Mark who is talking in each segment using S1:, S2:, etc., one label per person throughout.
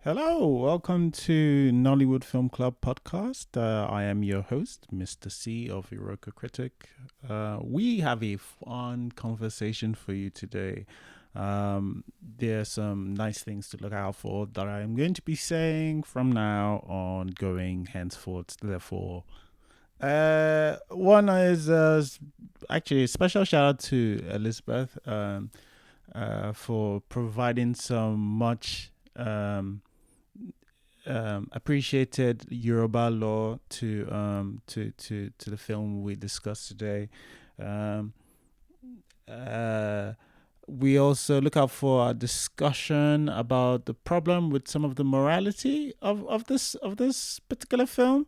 S1: Hello, welcome to Nollywood Film Club podcast. I am your host, Mr. C of Iroka Critic. We have a fun conversation for you today. There are some nice things to look out for that I'm going to be saying from now on, going henceforth. Therefore, one is actually a special shout out to Elizabeth for providing some much. Appreciated Yoruba law to the film we discussed today. Um, uh, we also look out for a discussion about the problem with some of the morality of this particular film.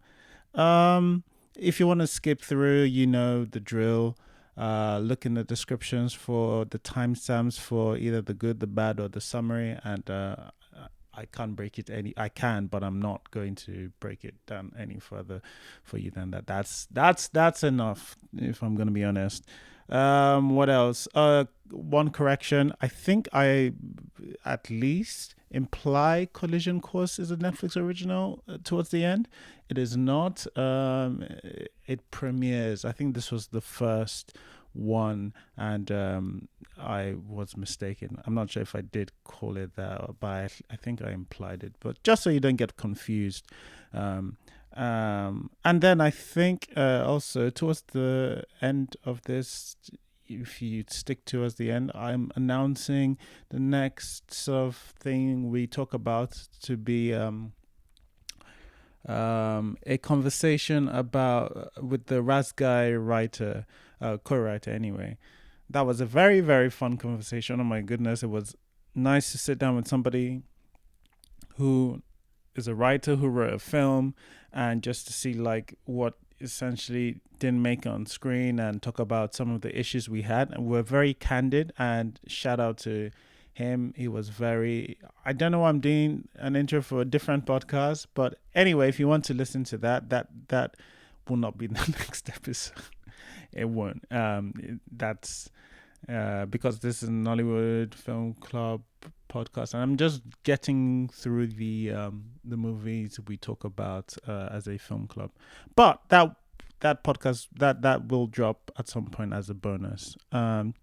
S1: Um, if you want to skip through, you know the drill. Look in the descriptions for the timestamps for either the good, the bad, or the summary, and I can't break it any. I can, but I'm not going to break it down any further for you than that. That's enough. If I'm going to be honest. What else? One correction. I think I at least imply Collision Course is a Netflix original towards the end. It is not. It premieres. I think this was the first one, and I was mistaken. I'm not sure if I did call it that, but I think I implied it. But just so you don't get confused. And then I think also towards the end of this, if you stick towards the end, I'm announcing the next sort of thing we talk about to be a conversation about with the Rasgai writer, co-writer anyway. That was a very, very fun conversation. Oh my goodness, it was nice to sit down with somebody who is a writer who wrote a film, and just to see like what essentially didn't make it on screen and talk about some of the issues we had. And we're very candid, and shout out to him. He was very, I don't know why I'm doing an intro for a different podcast, but anyway, if you want to listen to that will not be the next episode. It won't. That's because this is a Nollywood Film Club podcast, and I'm just getting through the movies we talk about as a film club. But that podcast that will drop at some point as a bonus.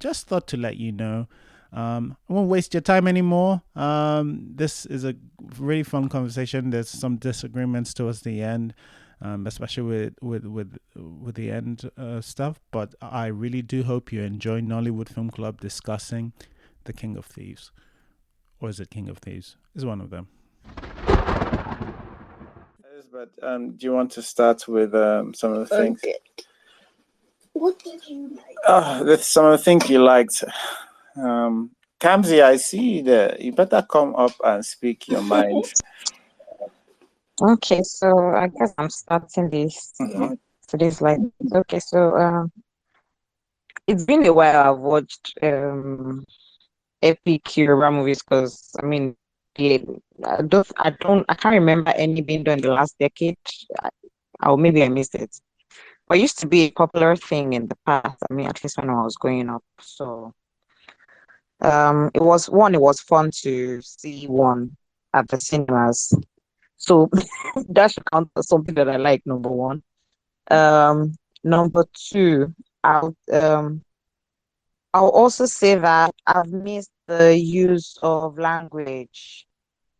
S1: Just thought to let you know. I won't waste your time anymore. This is a really fun conversation. There's some disagreements towards the end, especially with the end stuff. But I really do hope you enjoy Nollywood Film Club discussing the King of Thieves, or is it King of Thieves? Is one of them. But do you want to start with some of the things?
S2: What did you like?
S1: Some of the things you liked. Kamzi, I see that you better come up and speak your mind.
S2: Okay, so I guess I'm starting this.
S1: Mhm.
S2: Today's like okay, so it's been a while I've watched epic Yoruba movies because I mean I can't remember any being done in the last decade. Or maybe I missed it. But it used to be a popular thing in the past. I mean, at least when I was growing up. So it was fun to see one at the cinemas. So that should count as something that I like, number one. Number two, I'll also say that I've missed the use of language.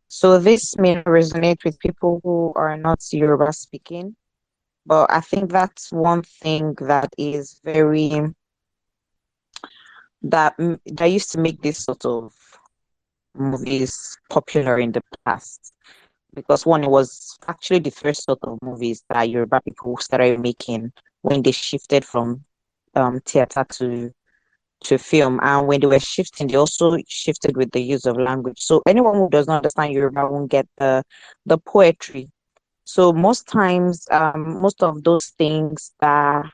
S2: So this may resonate with people who are not Yoruba speaking, but I think that's one thing that is that used to make this sort of movies popular in the past. Because one, it was actually the first sort of movies that Yoruba people started making when they shifted from theater to film. And when they were shifting, they also shifted with the use of language. So anyone who does not understand Yoruba won't get the poetry. So most times, most of those things that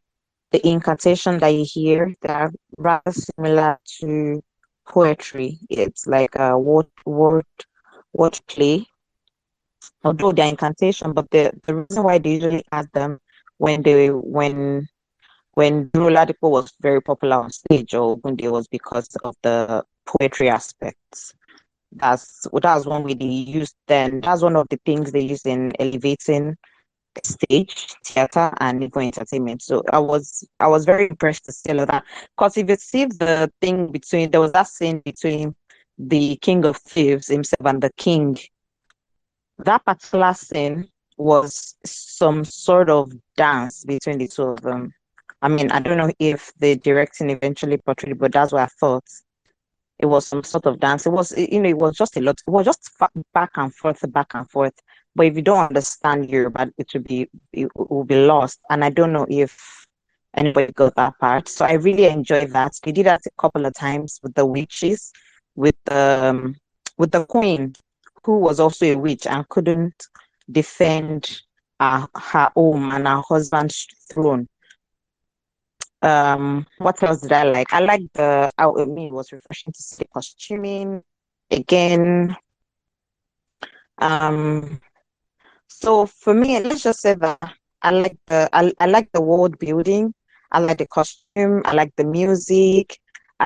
S2: the incantation that you hear, they're rather similar to poetry. It's like a word play, although they're incantation, but the reason why they usually add them when they when Duro Ladipo was very popular on stage or when it was because of the poetry aspects. That's one way they used. Then that's one of the things they use in elevating stage, theater, and even entertainment. So I was very impressed to see all of that. Because if you see the thing between there was that scene between the King of Thieves himself and the king, that particular scene was some sort of dance between the two of them. I mean, I don't know if the directing eventually portrayed it, but that's what I thought. It was some sort of dance. It was, it was just a lot. It was just back and forth, back and forth. But if you don't understand Yoruba, it will be lost. And I don't know if anybody got that part. So I really enjoyed that. We did that a couple of times with the witches, with with the queen, who was also a witch and couldn't defend her home and her husband's throne. What else did I like? I like I mean, it was refreshing to see the costuming again. Um, so for me, let's just say that I like the world building. I like the costume. I like the music.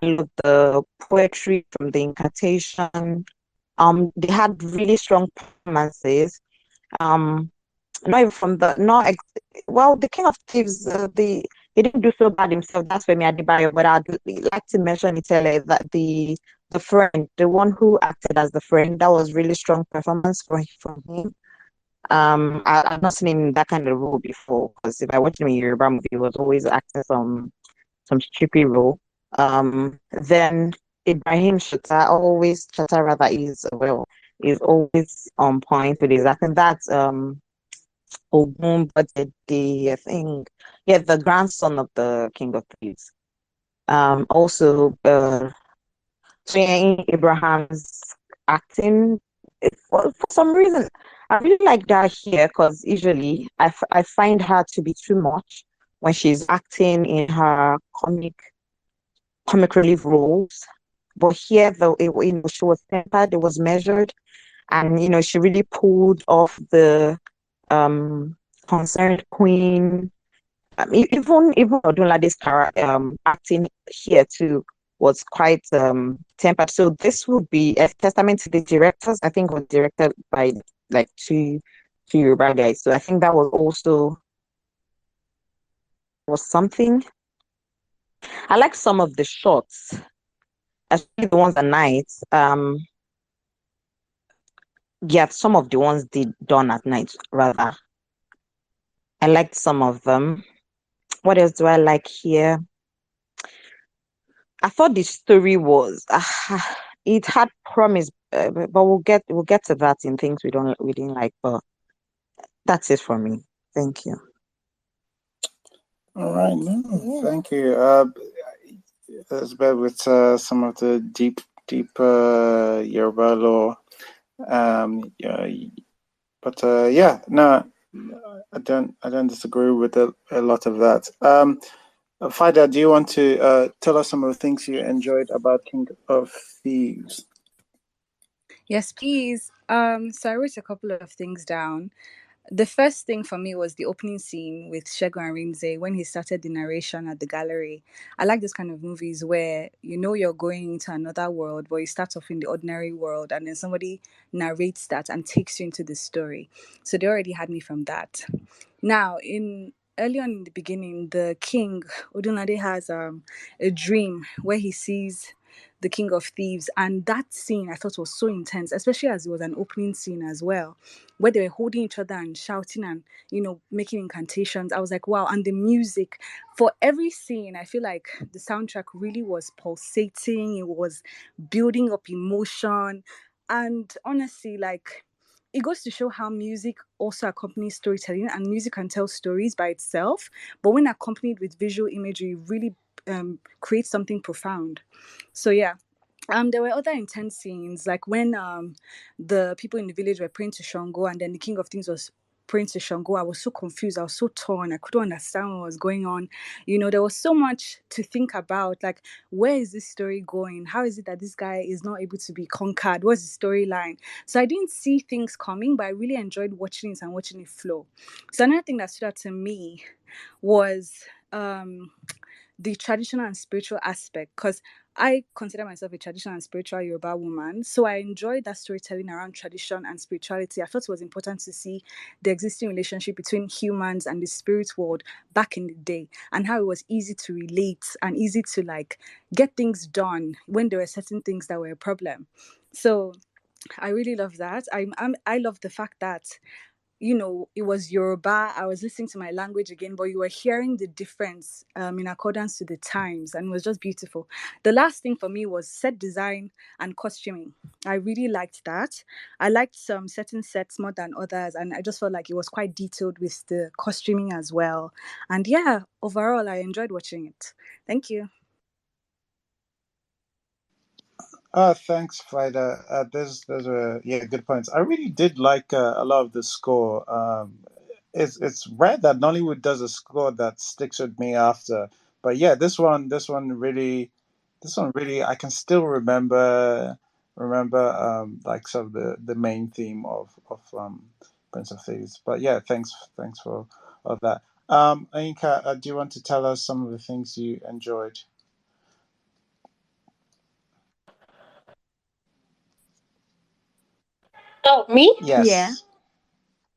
S2: I love the poetry from the incantation. They had really strong performances. Um, not even from the not ex well, the King of Thieves, the he didn't do so bad himself. That's Femi Adebayo, but I'd like to mention it earlier that the friend, the one who acted as the friend, that was really strong performance from him. I've not seen him in that kind of role before because if I watched him in Yoruba movie, he was always acting some stupid role. Then Ibrahim Shatta rather is always on point with his acting. That's Ogun, but I think, yeah, the grandson of the King of Thieves. Also, Twin Abraham's acting, for some reason, I really like that here because usually I find her to be too much when she's acting in her comic relief roles. But here, though, she was tempered, it was measured, and she really pulled off the um concerned queen. Even Odunlade's acting here too was quite tempered. So this would be a testament to the directors. I think it was directed by like two Yoruba guys. So I think that was also was something. I like some of the shots, especially the ones at night. Yeah, some of the ones did done at night rather. I liked some of them. What else do I like here? I thought the story was it had promise, but we'll get to that in things we didn't like. But that's it for me. Thank you.
S1: All right, no, thank you. Elizabeth, with some of the deep Yoruba law. Yeah, but yeah, no, I don't disagree with a lot of that. Fida, do you want to tell us some of the things you enjoyed about King of Thieves?
S3: Yes, please. So I wrote a couple of things down. The first thing for me was the opening scene with Shego and Rinze when he started the narration at the gallery. I like those kind of movies where you know you're going into another world, but you start off in the ordinary world and then somebody narrates that and takes you into the story. So they already had me from that. Now, in early on in the beginning, the king Odunlade has a dream where he sees the king of thieves, and that scene I thought was so intense, especially as it was an opening scene as well, where they were holding each other and shouting and making incantations. I was like, wow! And the music for every scene, I feel like the soundtrack really was pulsating. It was building up emotion, and honestly, like it goes to show how music also accompanies storytelling, and music can tell stories by itself, but when accompanied with visual imagery, it really creates something profound. So yeah. There were other intense scenes, like when the people in the village were praying to Shango, and then the King of Things was praying to Shango. I was so confused. I was so torn. I couldn't understand what was going on. There was so much to think about. Like, where is this story going? How is it that this guy is not able to be conquered? What's the storyline? So I didn't see things coming, but I really enjoyed watching it and watching it flow. So another thing that stood out to me was the traditional and spiritual aspect, because I consider myself a traditional and spiritual Yoruba woman, so I enjoyed that storytelling around tradition and spirituality. I thought it was important to see the existing relationship between humans and the spirit world back in the day, and how it was easy to relate and easy to like get things done when there were certain things that were a problem. So I really love that. I love the fact that it was Yoruba. I was listening to my language again, but you were hearing the difference in accordance to the times, and it was just beautiful. The last thing for me was set design and costuming. I really liked that. I liked some certain sets more than others, and I just felt like it was quite detailed with the costuming as well. And yeah, overall, I enjoyed watching it. Thank you.
S1: Thanks, Frida. Those are good points. I really did like a lot of the score. It's rare that Nollywood does a score that sticks with me after. But yeah, this one really, I can still remember like some of the main theme of Prince of Thieves. But yeah, thanks for all that. Ainka, do you want to tell us some of the things you enjoyed?
S4: Oh, me?
S3: Yeah.
S1: Yes.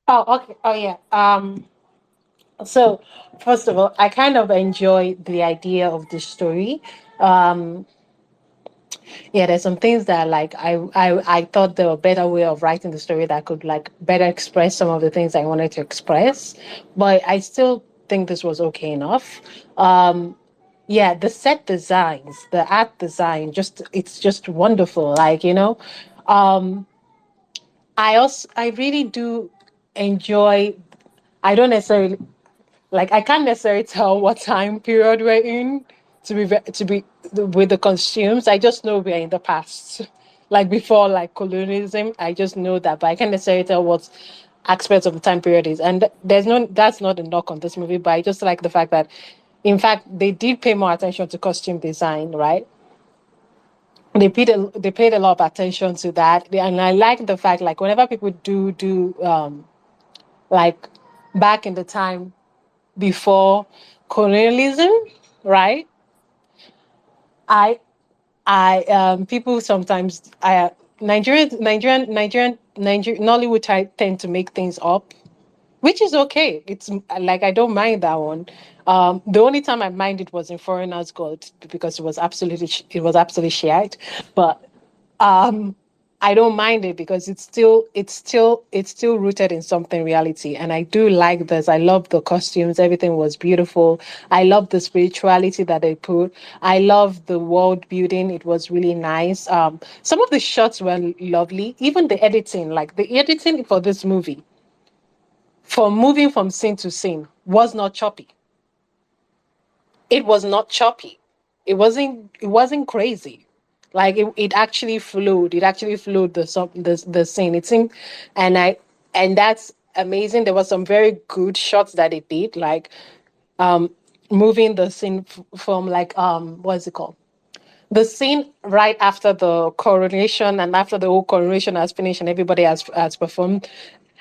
S4: Oh, okay. Oh, yeah. So first of all, I kind of enjoy the idea of the story. Um, yeah, there's some things that like I thought there were better way of writing the story that could like better express some of the things I wanted to express, but I still think this was okay enough. Um, yeah, the set designs, the art design, just it's just wonderful. Um, I really do enjoy. I don't necessarily like I can't necessarily tell what time period we're in to be with the costumes. I just know we're in the past, like before like colonialism. I just know that, but I can't necessarily tell what aspects of the time period is. And that's not a knock on this movie, but I just like the fact that, in fact, they did pay more attention to costume design, right? They paid a lot of attention to that, and I like the fact like whenever people do like back in the time before colonialism, right? I people sometimes Nollywood tend to make things up, which is okay. It's like I don't mind that one. The only time I minded was in Foreigners God because it was absolutely shit. But um I don't mind it because it's still rooted in something reality. And I do like this. I love the costumes. Everything was beautiful. I love the spirituality that they put. I love the world building. It was really nice. Some of the shots were lovely. Even the editing, like the editing for this movie, for moving from scene to scene, was not choppy. It was not choppy. It wasn't crazy. Like it actually flowed. It actually flowed the scene. It seemed and I and that's amazing. There was some very good shots that it did, like um moving the scene from like what's it called? The scene right after the coronation and after the whole coronation has finished and everybody has performed,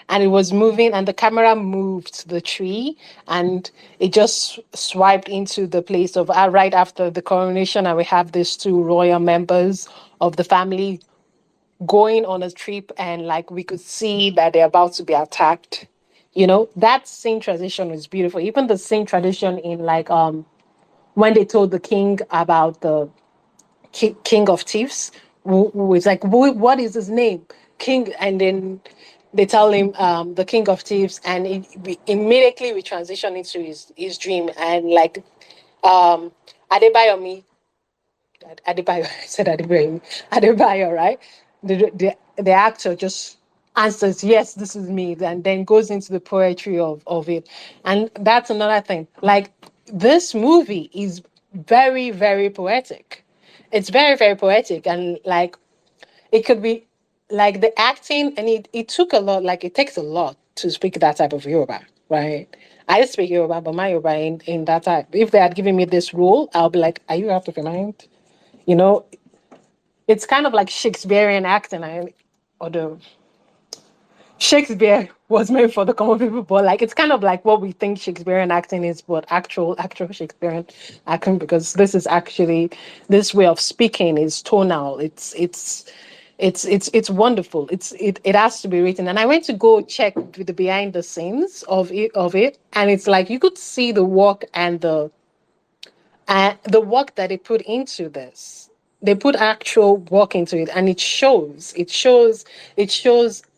S4: and it was moving and the camera moved the tree and it just swiped into the place of right after the coronation, and we have these two royal members of the family going on a trip, and like we could see that they're about to be attacked. That scene transition was beautiful. Even the scene tradition in like when they told the king about the king of thieves, who is like, what is his name? King. And then they tell him the king of thieves, and immediately we transition into his dream. And like Adebayomi, Adebayo, I said Adebayo, right? The actor just answers, yes, this is me, and then goes into the poetry of it. And that's another thing. Like, this movie is very, very poetic. It's very, very poetic. And like, it could be like the acting, and it took a lot, like, it takes a lot to speak that type of Yoruba, right? I speak Yoruba, but my Yoruba in that type. If they had given me this role, I'll be like, are you out of your mind? You know, it's kind of like Shakespearean acting, or the Shakespeare was meant for the common people, but like it's kind of like what we think Shakespearean acting is, but actual Shakespearean acting, because this is actually, this way of speaking is tonal. It's wonderful. It has to be written. And I went to go check the behind the scenes of it, and it's like you could see the work and the work that they put into this. They put actual work into it, and it shows. It shows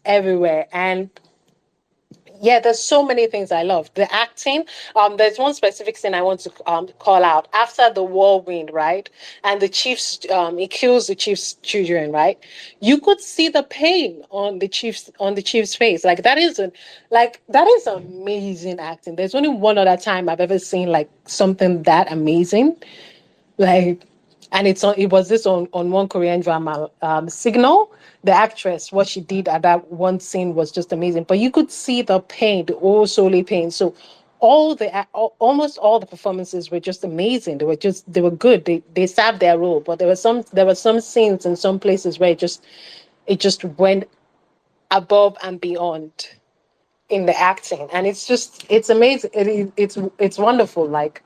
S4: everywhere. And yeah, there's so many things I love. The acting. There's one specific scene I want to call out. After the whirlwind, right, and the chief's he kills the chief's children, right. You could see the pain on the chief's face. That is amazing acting. There's only one other time I've ever seen like something that amazing, like, and it was this on one Korean drama, Signal. The actress, what she did at that one scene was just amazing. But you could see the pain, the oh solely pain. So almost all the performances were just amazing. They were good. They served their role. But there were some scenes in some places where it just went above and beyond in the acting, and it's amazing. It's wonderful. Like,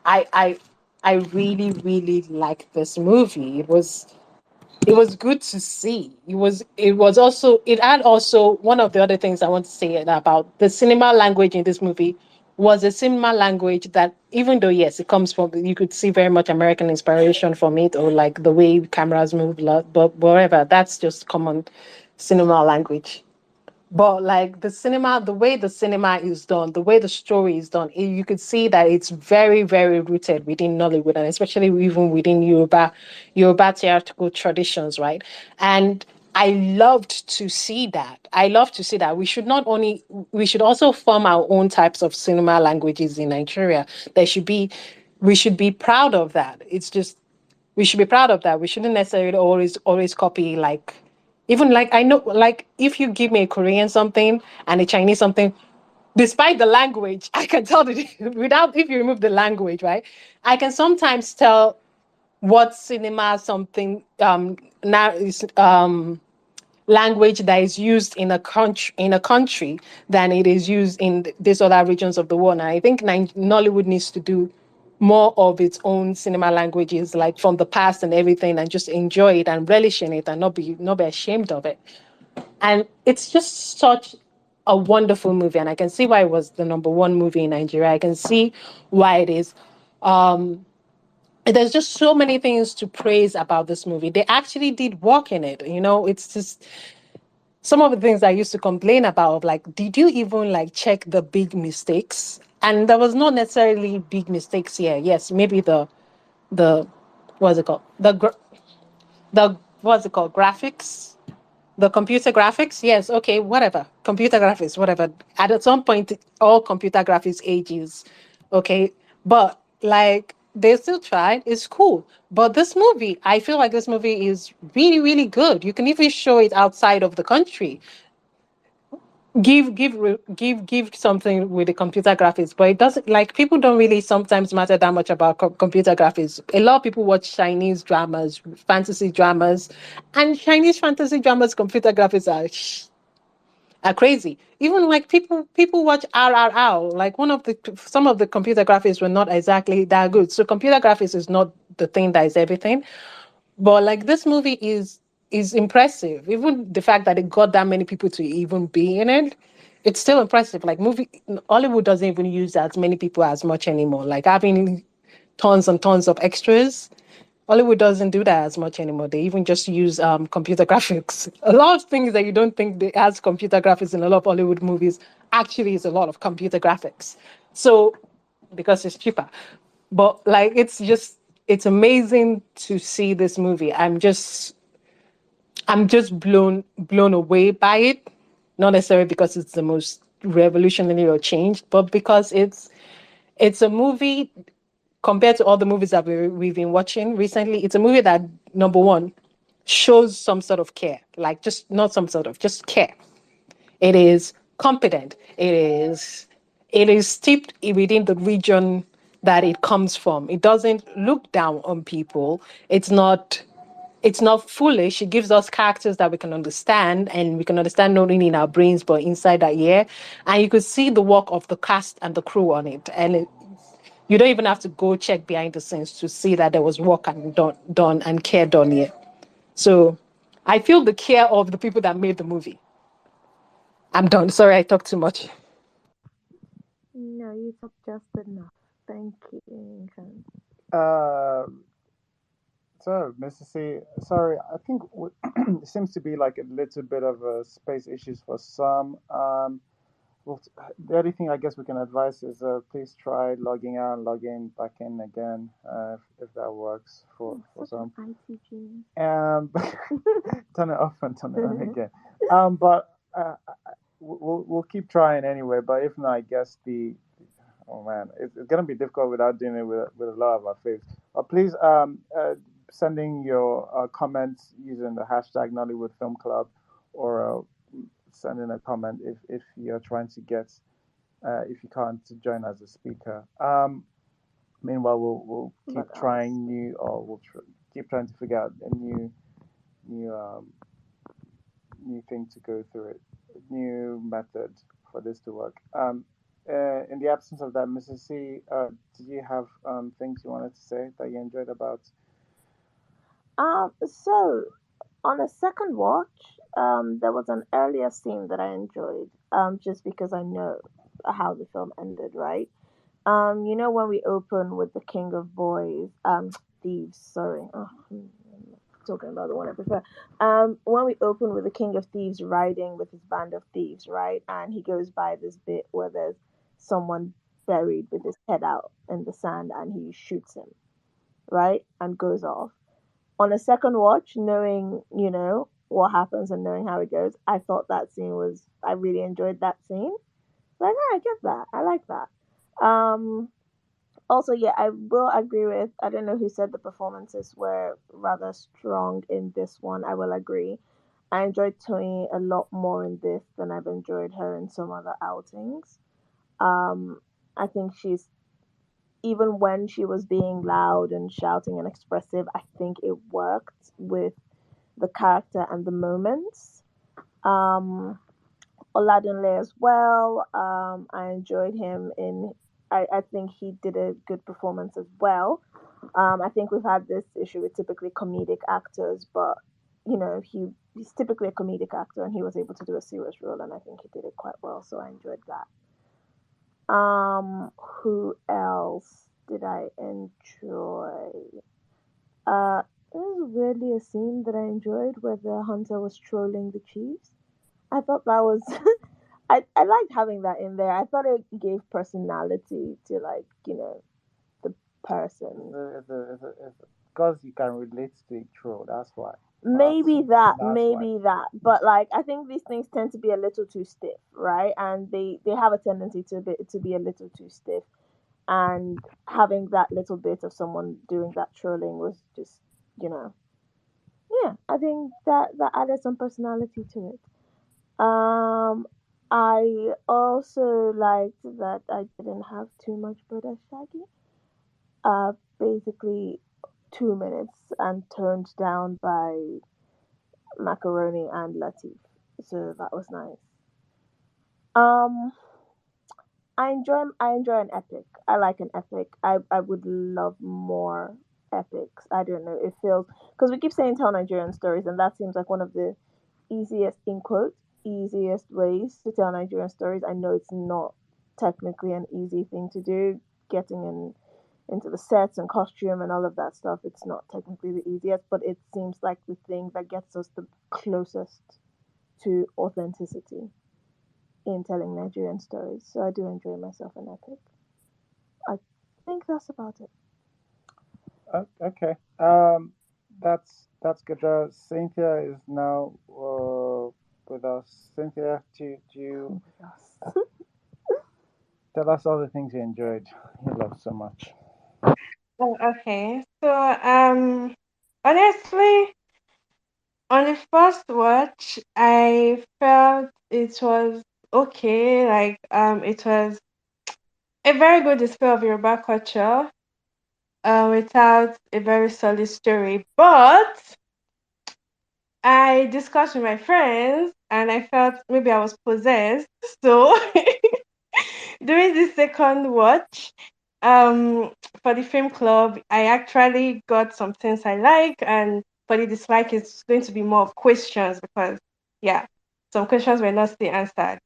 S4: I I I really really like this movie. It was good to see. It was also one of the other things I want to say about the cinema language in this movie was a cinema language that, even though yes, it comes from, you could see very much American inspiration from it, or like the way cameras move, but whatever, that's just common cinema language. But like the way the cinema is done, the way the story is done, you could see that it's very, very rooted within Nollywood, and especially even within Yoruba theatrical traditions, right? And I loved to see that. I love to see that. We should also form our own types of cinema languages in Nigeria. We should be proud of that. It's just, we should be proud of that. We shouldn't necessarily always copy, like, even like, I know, like, if you give me a Korean something and a Chinese something, despite the language, I can tell that without, if you remove the language, right? I can sometimes tell what cinema something now is language that is used in a country than it is used in these other regions of the world. And I think Nollywood needs to do more of its own cinema languages, like from the past and everything, and just enjoy it and relish in it and not be ashamed of it. And it's just such a wonderful movie, and I can see why it was the number one movie in Nigeria. I can see why it is. There's just so many things to praise about this movie. They actually did work in it. It's just some of the things I used to complain about, like, did you even like check the big mistakes? And there was not necessarily big mistakes here. Yes, maybe the what's it called? The what's it called? Graphics, the computer graphics. Yes, okay, whatever. Computer graphics, whatever. At some point, all computer graphics ages, okay. But like, they still tried. It's cool. But this movie, I feel like this movie is really, really good. You can even show it outside of the country. Give something with the computer graphics, but it doesn't, like, people don't really sometimes matter that much about computer graphics. A lot of people watch Chinese dramas, fantasy dramas, and Chinese fantasy dramas computer graphics are crazy. Even like people watch RRR, like some of the computer graphics were not exactly that good. So computer graphics is not the thing that is everything. But like, this movie is impressive. Even the fact that it got that many people to even be in it, it's still impressive. Like, Hollywood doesn't even use as many people as much anymore. Like, having tons and tons of extras. Hollywood doesn't do that as much anymore. They even just use computer graphics. A lot of things that you don't think they has computer graphics in a lot of Hollywood movies actually is a lot of computer graphics. So, because it's cheaper. But like, it's amazing to see this movie. I'm just blown away by it. Not necessarily because it's the most revolutionary or changed, but because it's a movie, compared to all the movies that we've been watching recently. It's a movie that, number one, shows some sort of care. Like, just not some sort of, just care. It is competent. It is steeped within the region that it comes from. It doesn't look down on people. It's not it's not foolish. It gives us characters that we can understand, and we can understand not only in our brains but inside our ear. And you could see the work of the cast and the crew on it. And you don't even have to go check behind the scenes to see that there was work and done and care done here. So I feel the care of the people that made the movie. I'm done. Sorry, I talked too much.
S5: No, you talk just enough. Thank you, Nkan.
S1: Uh, so, Mr. C, sorry, I think it seems to be like a little bit of space issues for some. Well, the only thing I guess we can advise is please try logging out and logging back in again if that works for
S5: Such
S1: some.
S5: an IT genius.
S1: Turn it off and turn it on again. But we'll keep trying anyway. But if not, I guess oh man, it's gonna be difficult without doing it with a lot of our faves. Please sending your comments using the hashtag Nollywood Film Club, or send in a comment if you're trying to get if you can't join as a speaker. Meanwhile, we'll keep
S5: What
S1: trying
S5: else?
S1: new, or keep trying to figure out a new new thing to go through it, new method for this to work. In the absence of that, Mrs. C, did you have things you wanted to say that you enjoyed about?
S5: So on a second watch, there was an earlier scene that I enjoyed, just because I know how the film ended, right? You know when we open with the King of Boys, Thieves, sorry. Oh, talking about the one I prefer. When we open with the King of Thieves riding with his band of thieves, right? And he goes by this bit where there's someone buried with his head out in the sand and he shoots him, right? And goes off. On a second watch, knowing, what happens and knowing how it goes, I thought that scene was, I really enjoyed that scene. Like, yeah, I get that. I like that. Also, yeah, I will agree with, I don't know who said the performances were rather strong in this one. I will agree. I enjoyed Tony a lot more in this than I've enjoyed her in some other outings. I think she's, even when she was being loud and shouting and expressive, I think it worked with the character and the moments. Um, Oladunle as well. I enjoyed him in. I think he did a good performance as well. I think we've had this issue with typically comedic actors, but he's typically a comedic actor, and he was able to do a serious role, and I think he did it quite well. So I enjoyed that. Who else did I enjoy? There was weirdly a scene that I enjoyed where the hunter was trolling the chiefs. I thought that was I liked having that in there. I thought it gave personality to, like, the person.
S1: Because you can relate to a troll, that's why.
S5: Maybe
S1: That's
S5: maybe that. But like I think these things tend to be a little too stiff, right? And they have a tendency to be a little too stiff. And having that little bit of someone doing that trolling was just, you know, yeah, I think that added some personality to it. I also liked that I didn't have too much British Shaggy. Basically 2 minutes and toned down by Macaroni and Latif. So that was nice. Um, I enjoy an epic. I like an epic. I would love more epics. I don't know. It feels, because we keep saying tell Nigerian stories, and that seems like one of the easiest, in quotes, easiest ways to tell Nigerian stories. I know it's not technically an easy thing to do. Getting into the sets and costume and all of that stuff, it's not technically the easiest, but it seems like the thing that gets us the closest to authenticity in telling Nigerian stories. So I do enjoy myself an epic. I think that's about it.
S1: Okay. That's good. Cynthia is now with us. Cynthia, do you tell us all the things you enjoyed, you love so much?
S6: Oh, okay. So, honestly, on the first watch, I felt it was okay. Like, it was a very good display of Yoruba culture, without a very solid story. But I discussed with my friends and I felt maybe I was possessed. So during this second watch, um, for the film club, I actually got some things I like, and for the dislike, it's going to be more of questions because, yeah, some questions were not still answered.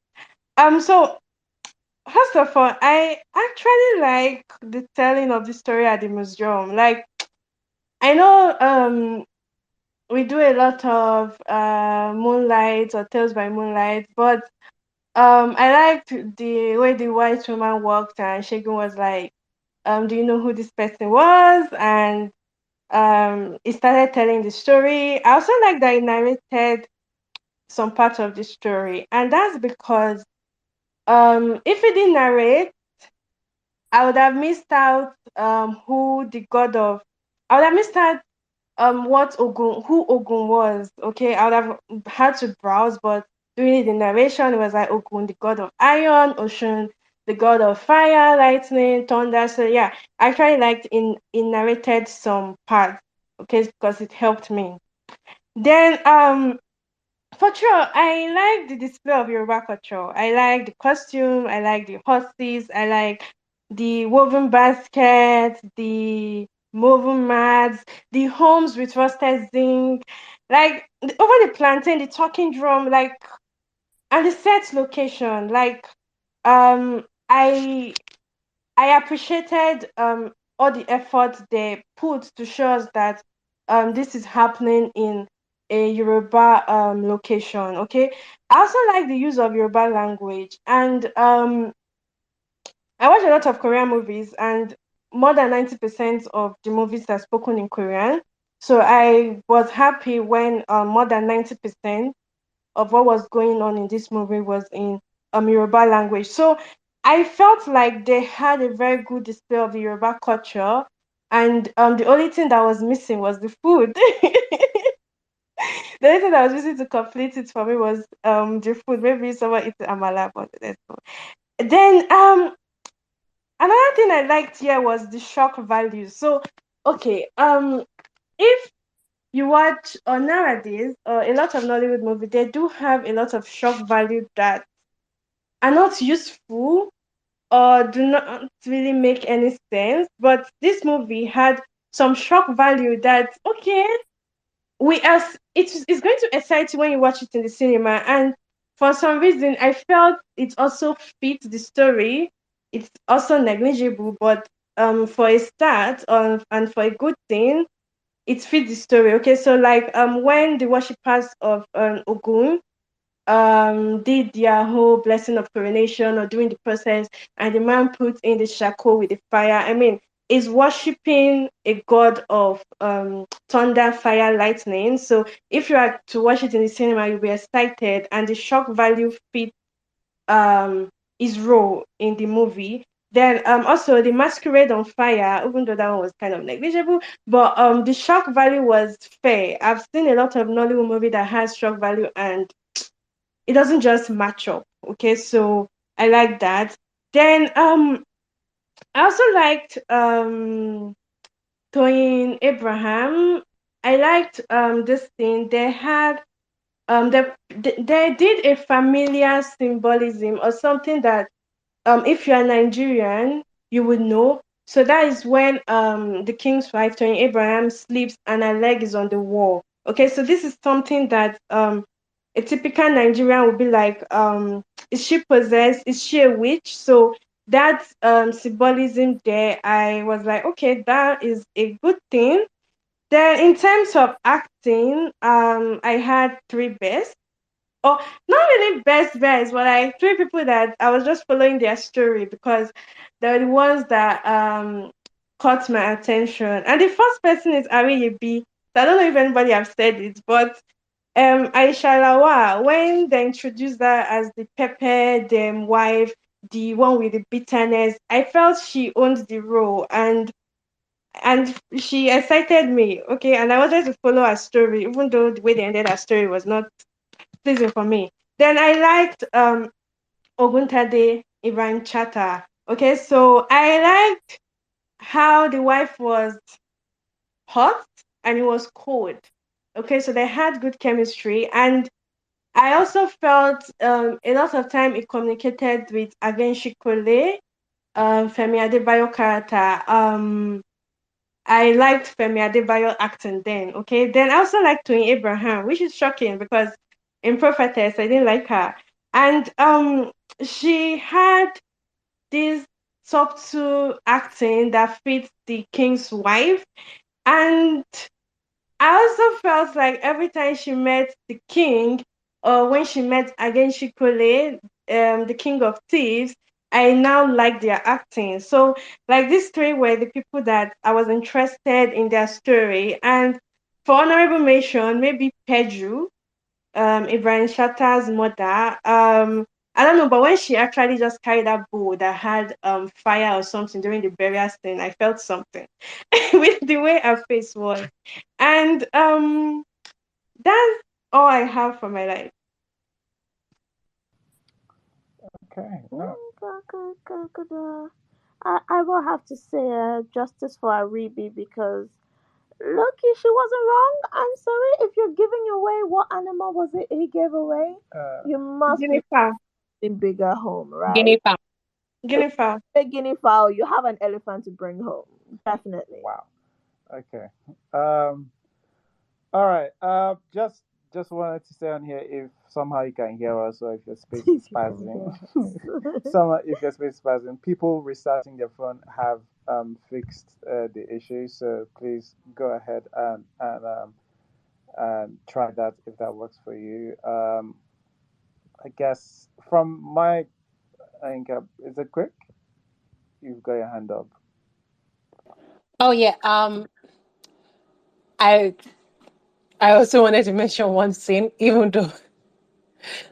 S6: So first of all, I actually like the telling of the story at the museum. Like, I know, we do a lot of Moonlight or Tales by Moonlight, but I liked the way the white woman walked and Shagun was like, do you know who this person was? And he started telling the story. I also like that he narrated some part of the story, and that's because if he didn't narrate, I would have missed out who the god of. I would have missed out what Ogun who Ogun was. Okay, I would have had to browse, but during the narration, it was like Ogun, the god of iron, Ocean, the god of fire, lightning, thunder. So yeah, I actually liked in narrated some parts, okay, because it helped me. Then for sure, I like the display of Yoruba culture. I like the costume, I like the horses, I like the woven baskets, the woven mats, the homes with rusted zinc, like over the plantain, the talking drum, like and the set location. Like I appreciated all the effort they put to show us that this is happening in a Yoruba location. Okay, I also like the use of Yoruba language, and I watch a lot of Korean movies, and more than 90% of the movies are spoken in Korean. So I was happy when more than 90% of what was going on in this movie was in Yoruba language. So I felt like they had a very good display of the Yoruba culture, and the only thing that was missing was the food. The only thing that was missing to complete it for me was the food. Maybe someone eats amala, but that's all. Then another thing I liked here was the shock value. So okay, if you watch nowadays a lot of Nollywood movies, they do have a lot of shock value that are not useful or do not really make any sense. But this movie had some shock value that okay, it's going to excite you when you watch it in the cinema. And for some reason, I felt it also fits the story. It's also negligible, but for a start and for a good thing, it fits the story. Okay, so like when the worshippers of Ogun did their whole blessing of coronation or doing the process, and the man put in the charcoal with the fire. I mean, is worshiping a god of thunder, fire, lightning. So if you are to watch it in the cinema, you'll be excited, and the shock value fits um his role in the movie. Then also the masquerade on fire, even though that one was kind of negligible, but the shock value was fair. I've seen a lot of Nollywood movie that has shock value and it doesn't just match up. Okay, so I like that. Then I also liked Toyin Abraham. I liked this thing. They had they did a familiar symbolism or something that if you're Nigerian, you would know. So that is when the king's wife, Tony Abraham, sleeps and her leg is on the wall. Okay, so this is something that a typical Nigerian would be like, is she possessed? Is she a witch? So that symbolism there, I was like, okay, that is a good thing. Then in terms of acting, I had three best. Oh, not really best, but like three people that I was just following their story because they're the ones that caught my attention. And the first person is Ari B. So I don't know if anybody have said it, but Aisha Lawa, when they introduced her as the Pepe, the wife, the one with the bitterness, I felt she owned the role and she excited me. Okay, and I wanted to follow her story, even though the way they ended her story was not pleasing for me. Then I liked Oguntade Ibrahim Chata. Okay, so I liked how the wife was hot and it was cold. Okay, so they had good chemistry, and I also felt a lot of time it communicated with Agenshikole, Femi Adebayo character. I liked Femi Adebayo acting then. Okay, then I also liked Twin Abraham, which is shocking because in Prophetess I didn't like her, and she had this subtle acting that fits the king's wife, and I also felt like every time she met the king, or when she met again Shikole, the king of thieves, I now like their acting. So, like these three were the people that I was interested in their story. And for honorable mention, maybe Pedro, Ibrahim Shatta's mother. I don't know, but when she actually just carried that bowl that had fire or something during the burial scene, I felt something with the way her face was. And that's all I have for my life.
S1: Okay.
S5: I will have to say justice for Aribi because Loki, she wasn't wrong. I'm sorry if you're giving away what animal was it he gave away? You must be
S6: Guinea fowl.
S5: in bigger home, right?
S4: Guinea fowl.
S6: Guinea fowl.
S5: A guinea fowl, you have an elephant to bring home, definitely.
S1: Wow. Okay. All right. Just wanted to say on here if somehow you can hear us or if your space is spazzing. Somehow if your space is spazzing, people restarting their phone have fixed the issue. So please go ahead and try that if that works for you. I guess from my I think is it quick? You've got your hand up.
S4: Oh yeah. I I also wanted to mention one scene, even though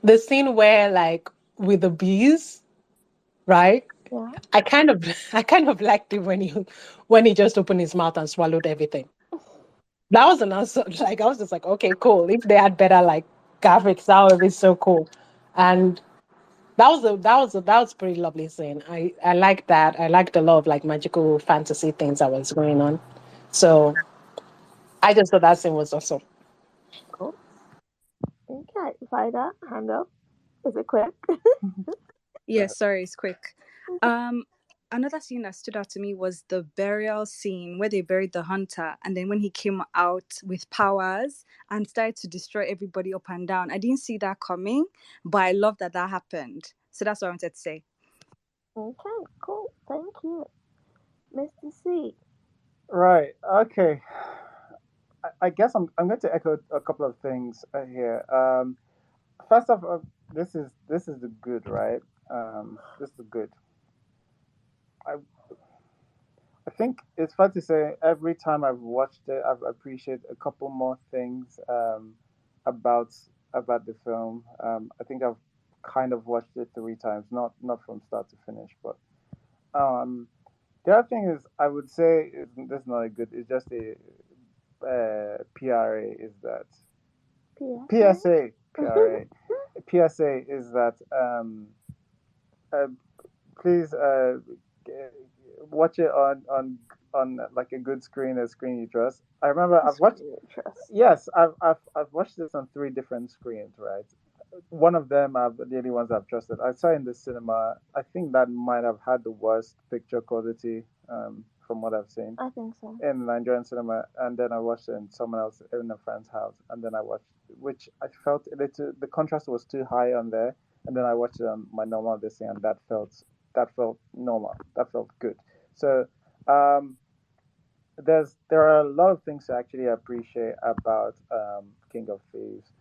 S4: the scene where like with the bees, right?
S5: Yeah.
S4: I kind of liked it when he just opened his mouth and swallowed everything. That was an answer. Like I was just like, okay, cool. If they had better like graphics, that would be so cool. And that was a pretty lovely scene. I like that. I liked a lot of like magical fantasy things that was going on. So I just thought that scene was awesome.
S5: Cool. Okay, Vida, hand up. Is it quick?
S3: Yes, sorry, it's quick. Um, Another scene that stood out to me was the burial scene where they buried the hunter, and then when he came out with powers and started to destroy everybody up and down. I didn't see that coming, but I love that that happened. So that's what I wanted to say.
S5: Okay, cool. Thank you. Mr. C.
S1: Right. Okay. I guess I'm going to echo a couple of things here. First off, this is the good, right? This is the good. I I think it's fair to say every time I've watched it, I've appreciated a couple more things about about the film. I think I've kind of watched it three times, not from start to finish, but um, the other thing is I would say this is not a good. It's just a PRA is that PSA PRA PSA is that uh, please watch it on like a good screen, a screen you trust. I remember I've watched.
S5: Trust.
S1: Yes, I've watched this on three different screens, right? One of them are the only ones I've trusted. I saw in the cinema. I think that might have had the worst picture quality from what I've seen
S5: I think so.
S1: in Nigerian cinema, and then I watched it in someone else in a friend's house, and then I watched, which I felt a little, the contrast was too high on there, and then I watched it on my normal this thing, and that felt normal, that felt good. So um, there are a lot of things to actually appreciate about King of Thieves.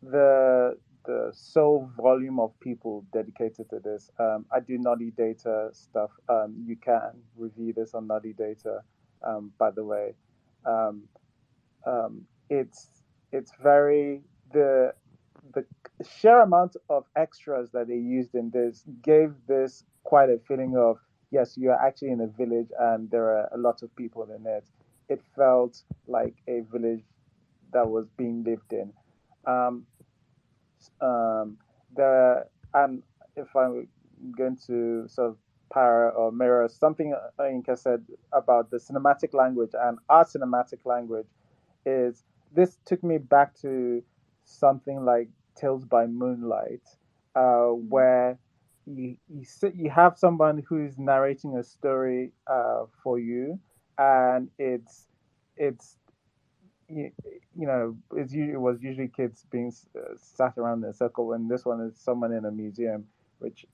S1: The sole volume of people dedicated to this. I do Naughty Data stuff. You can review this on Naughty Data. By the way, um, it's very the sheer amount of extras that they used in this gave this quite a feeling of yes, you are actually in a village and there are a lot of people in it. It felt like a village that was being lived in. Um, the and if I'm going to sort of para or mirror something Inka said about the cinematic language and our cinematic language is this took me back to something like Tales by Moonlight, where you have someone who's narrating a story for you, and it's you, you know it was usually kids being sat around in a circle, and this one is someone in a museum, which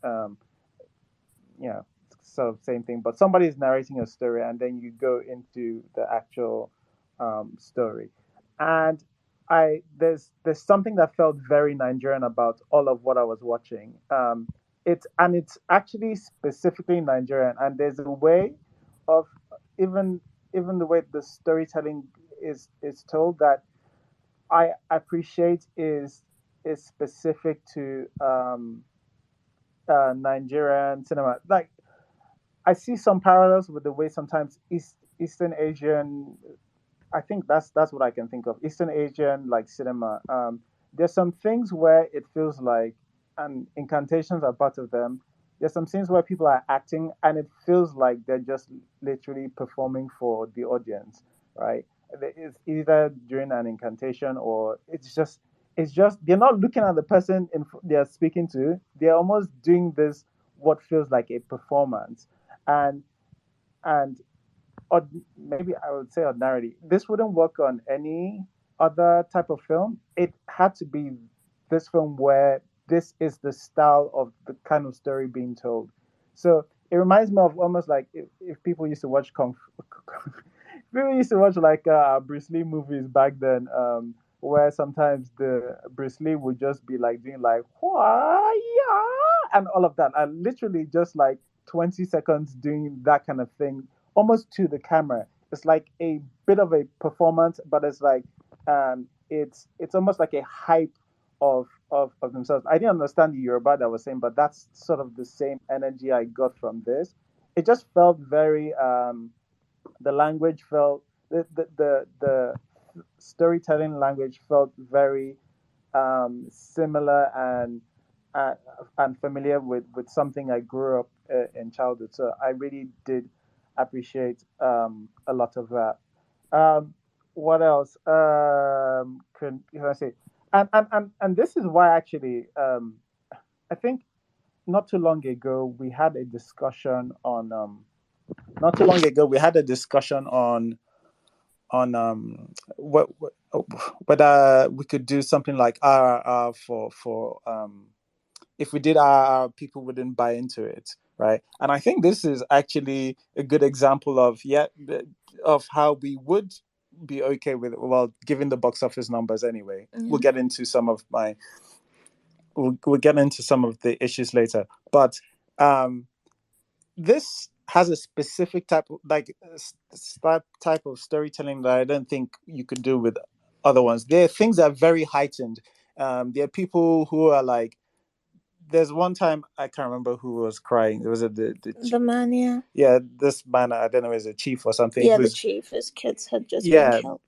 S1: you know, sort of same thing, but somebody is narrating a story, and then you go into the actual story. And there's something that felt very Nigerian about all of what I was watching. It's actually specifically Nigerian, and there's a way of even even the way the storytelling is told that I appreciate is specific to Nigerian cinema. Like I see some parallels with the way sometimes Eastern Asian. I think that's what I can think of. Eastern Asian like cinema. There's some things where it feels like, and incantations are part of them. There's some scenes where people are acting, and it feels like they're just literally performing for the audience, right? It's either during an incantation or it's just they're not looking at the person they're speaking to. They're almost doing this what feels like a performance, and and or maybe I would say ordinarily, this wouldn't work on any other type of film. It had to be this film where this is the style of the kind of story being told. So it reminds me of almost like if people used to watch Kung Fu. People used to watch like Bruce Lee movies back then, where sometimes the Bruce Lee would just be like doing like "Hua ya," and all of that, and literally just like 20 seconds doing that kind of thing almost to the camera. It's like a bit of a performance, but it's like it's almost like a hype of themselves. I didn't understand the Yoruba that was saying, but that's sort of the same energy I got from this. It just felt very the language felt the storytelling language felt very similar uh, and familiar with something I grew up in childhood. So I really did appreciate a lot of that. Um, what else can I say? And this is why actually I think not too long ago we had a discussion on not too long ago we had a discussion on whether we could do something like RRR for if we did RRR, people wouldn't buy into it, right? And I think this is actually a good example of of how we would be okay with well, given the box office numbers anyway. We'll get into some of my we'll get into some of the issues later, but um this has a specific type of storytelling that I don't think you could do with other ones. There are things that are very heightened. There are people who are like. There's one time I can't remember who was crying. There was
S5: The man, yeah.
S1: yeah, this man I don't know is a chief or something.
S5: Yeah, the chief. His kids had just been
S1: yeah
S5: killed.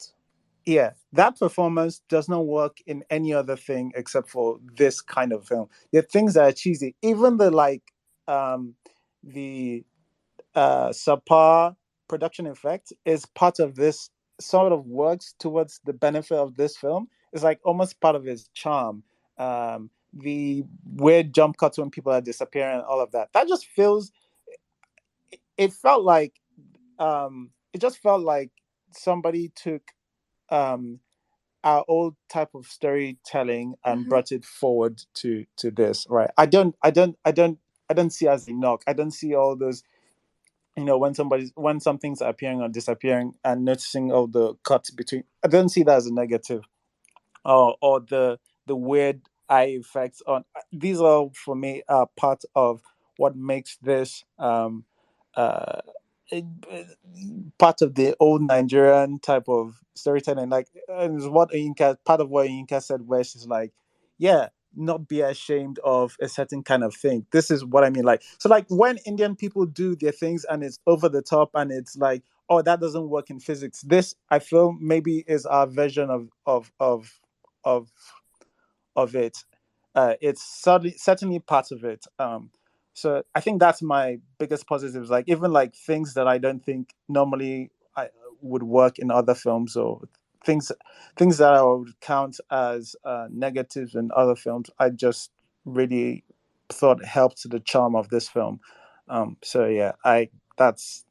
S1: yeah, that performance does not work in any other thing except for this kind of film. There are things that are cheesy. Even the like the subpar production effect is part of this sort of works towards the benefit of this film. It's like almost part of its charm. The weird jump cuts when people are disappearing and all of that. That just feels. It felt like. It just felt like somebody took um, our old type of storytelling and brought it forward to this. Right. I don't see as a knock. I don't see all those when something's appearing or disappearing and noticing all the cuts between. I don't see that as a negative, or the weird eye effects on these are for me are part of what makes this uh it- part of the old Nigerian type of storytelling. Like, and it's what Inka part of what Inka said, where she's like, yeah, not be ashamed of a certain kind of thing. This is what I mean. Like, so like when Indian people do their things and it's over the top and it's like, oh, that doesn't work in physics. This I feel maybe is our version of of it. It's certainly part of it. So I think that's my biggest positives. Like even like things that I don't think normally I would work in other films or things things that I would count as negatives in other films, I just really thought helped the charm of this film. So yeah, I that's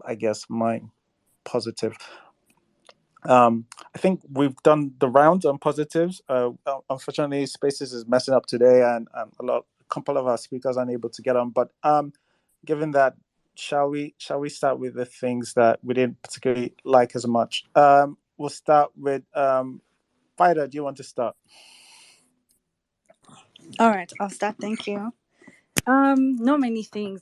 S1: I guess my positive. I think we've done the rounds on positives. Unfortunately, Spaces is messing up today, and a couple of our speakers aren't able to get on. But given that, shall we start with the things that we didn't particularly like as much? We'll start with Fighter. Do you want to start?
S3: All right, I'll start. Thank you. Not many things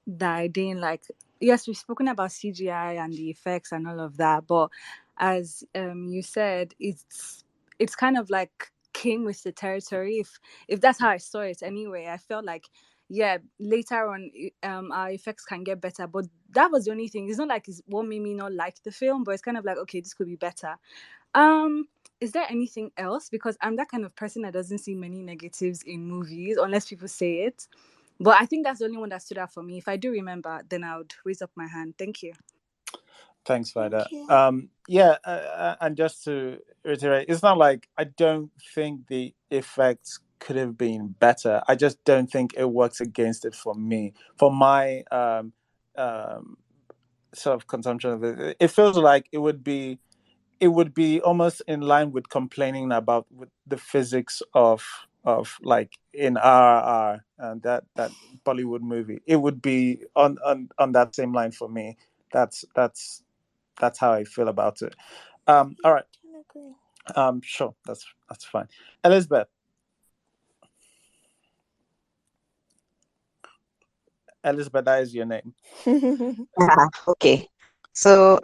S3: that I didn't like. Yes, we've spoken about CGI and the effects and all of that, but as you said, it's kind of like came with the territory. If that's how I saw it anyway, I felt like yeah, later on our effects can get better, but that was the only thing. It's not like it's what made me not like the film, but it's kind of like okay, this could be better. Um, is there anything else? Because I'm that kind of person that doesn't see many negatives in movies unless people say it. But I think that's the only one that stood out for me. If I do remember, then I would raise up my hand. Thank you.
S1: Thanks, Vida.
S5: Thank you.
S1: Yeah, and just to reiterate, it's not like I don't think the effects could have been better. I just don't think it works against it for me. For my um, sort of consumption of it, it feels like it would be almost in line with complaining about with the physics of like in RRR and that Bollywood movie. It would be on that same line for me. That's how I feel about it. All right.
S5: Can agree.
S1: Sure. That's fine. Elizabeth. Elizabeth, that is your name.
S2: Okay. So,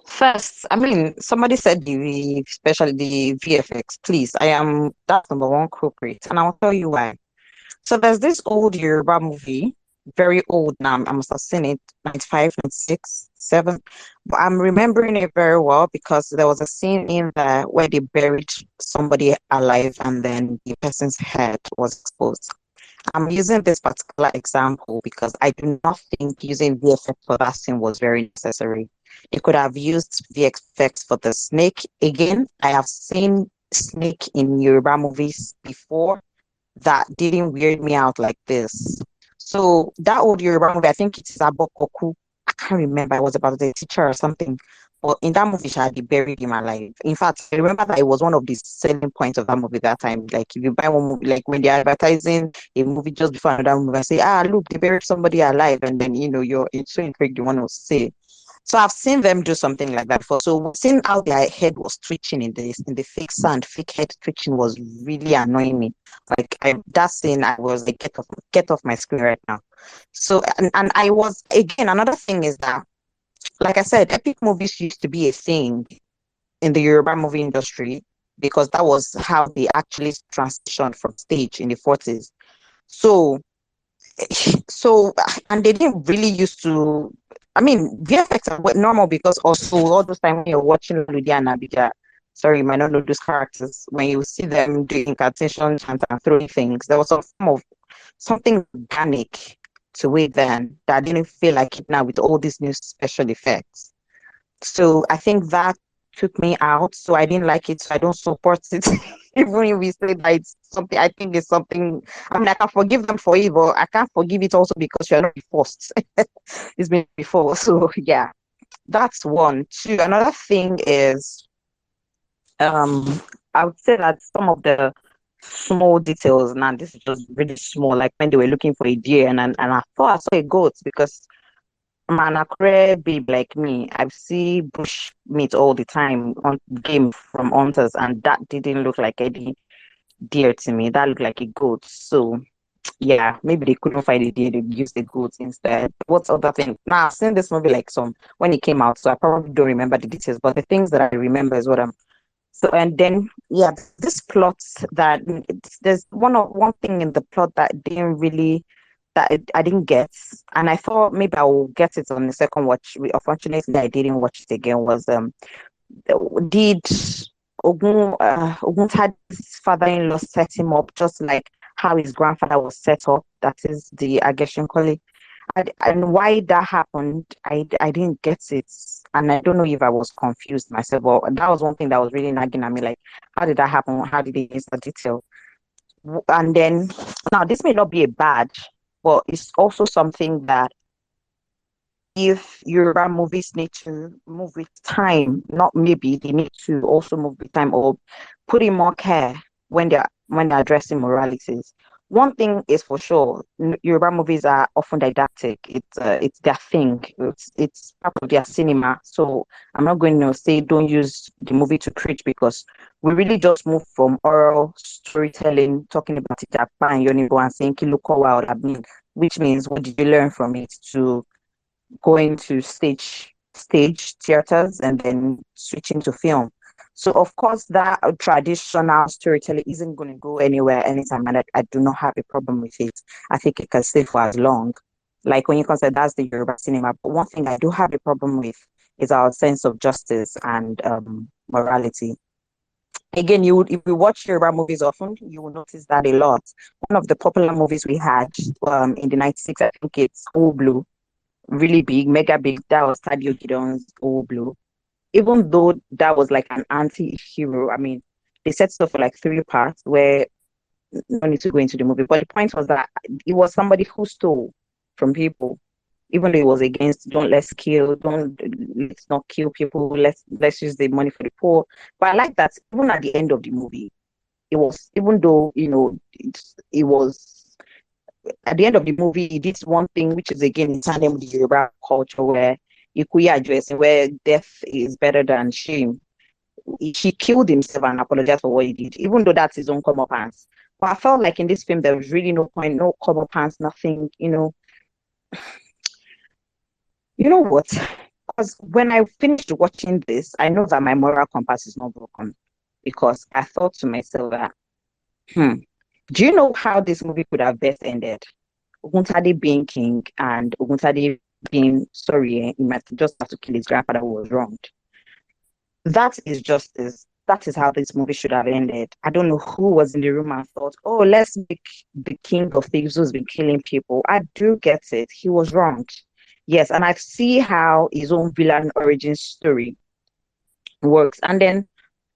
S2: first, I mean, somebody said especially the VFX. Please, that's number one culprit, and I'll tell you why. So there's this old Yoruba movie, very old now. I must have seen it 95, 96, 7. But I'm remembering it very well because there was a scene in there where they buried somebody alive and then the person's head was exposed. I'm using this particular example because I do not think using VFX for that scene was very necessary. They could have used VFX for the snake. Again, I have seen snake in Yoruba movies before that didn't weird me out like this. So that old Yoruba movie, I think it is Abokoku. I can't remember. It was about the teacher or something. But in that movie, she had buried him alive. In fact, I remember that it was one of the selling points of that movie that time. Like if you buy one movie, like when they're advertising a movie just before another movie, I say, look, they buried somebody alive, and then it's so intrigued you want to say. So I've seen them do something like that before. So we've seen how their head was twitching in the fake sand. Fake head twitching was really annoying me. Like that scene, I was like, get off my screen right now. So and I was again another thing is that, like I said, epic movies used to be a thing in the Yoruba movie industry because that was how they actually transitioned from stage in the 40s. So so and they didn't really used to. I mean, VFX are normal because also all those time when you're watching Ludiana Abija, sorry, you might not know those characters. When you see them doing incantations and throwing things, there was some form of something organic to it then that didn't feel like it now with all these new special effects. So I think that took me out. So I didn't like it. So I don't support it. Even if we say that it's something, I think it's something. I mean, I can forgive them for it, but I can't forgive it also because you're not the first. It's been before. So yeah, that's one. Two. Another thing is, I would say that some of the small details. Now this is just really small. Like when they were looking for a deer, and I thought I saw a goat because man, a Akure babe like me, I see bush meat all the time on game from hunters, and that didn't look like any deer to me. That looked like a goat. So yeah, maybe they couldn't find a deer, they used the goat instead. What's other thing? Now I've seen this movie like some when it came out, so I probably don't remember the details, but the things that I remember is what I'm so and then yeah, this plot that there's one thing in the plot that didn't really I didn't get, and I thought maybe I will get it on the second watch. Unfortunately, I didn't watch it again. Was did Ogun had his father-in-law set him up just like how his grandfather was set up? That is the Ageshin Koli, and why that happened, I didn't get it. And I don't know if I was confused myself, but that was one thing that was really nagging at me. Like, how did that happen? How did they miss the detail? And then, now this may not be a bad, but it's also something that if Yoruba movies need to move with time, not maybe they need to also move with time or put in more care when they're addressing moralities. One thing is for sure, Yoruba movies are often didactic. It's their thing. It's part of their cinema. So I'm not going to say don't use the movie to preach because we really just move from oral storytelling, talking about it, and Yonibo and saying Kilukowa or Abin, which means what did you learn from it, to going to stage theaters and then switching to film. So of course that traditional storytelling isn't going to go anywhere anytime, and I do not have a problem with it. I think it can stay for as long. Like when you consider that's the Yoruba cinema. But one thing I do have a problem with is our sense of justice and morality. Again, if you watch Yoruba movies often, you will notice that a lot. One of the popular movies we had in the 96, I think it's All Blue, really big, mega big. That was Tadio Gideon's All Blue. Even though that was like an anti-hero, I mean, they set stuff for like 3 parts where no need to go into the movie. But the point was that it was somebody who stole from people, even though it was against let's not kill people, let's use the money for the poor. But I like that even at the end of the movie, it was, even though it was at the end of the movie, he did one thing, which is again in tandem with the Yoruba culture, where Ikuya addressing where death is better than shame. He killed himself and apologized for what he did, even though that's his own come up pants. But I felt like in this film there was really no point, no come up pants, nothing. You know what? Because when I finished watching this, I know that my moral compass is not broken, because I thought to myself that, do you know how this movie could have best ended? Oguntade being king and Oguntade being sorry, he might just have to kill his grandfather who was wronged. That is justice. That is how this movie should have ended. I don't know who was in the room and thought, oh, let's make the king of thieves who's been killing people. I do get it. He was wronged. Yes, and I see how his own villain origin story works. And then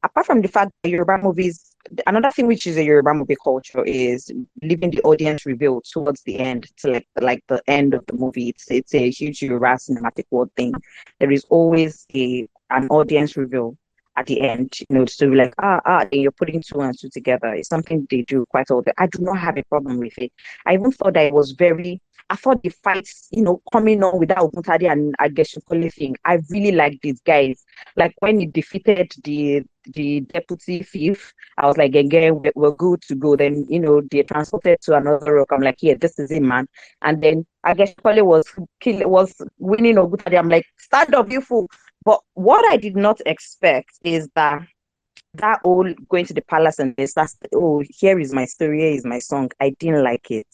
S2: apart from the fact that Yoruba movies, another thing which is a Yoruba movie culture is leaving the audience reveal towards the end, to like the end of the movie. It's a huge Yoruba cinematic world thing. There is always an audience reveal at the end, to be like, and you're putting two and two together. It's something they do quite often. I do not have a problem with it. I even thought that it was very. I thought the fights, coming on without Oguntade and Ageshukole thing. I really like these guys. Like when he defeated the deputy thief, I was like, again, we're good to go. Then, they transported to another rock. I'm like, yeah, this is it, man. And then I guess Kole was winning Ogutade. I'm like, stand up, you fool. But what I did not expect is that all going to the palace and this, that's, oh, here is my story, here is my song. I didn't like it.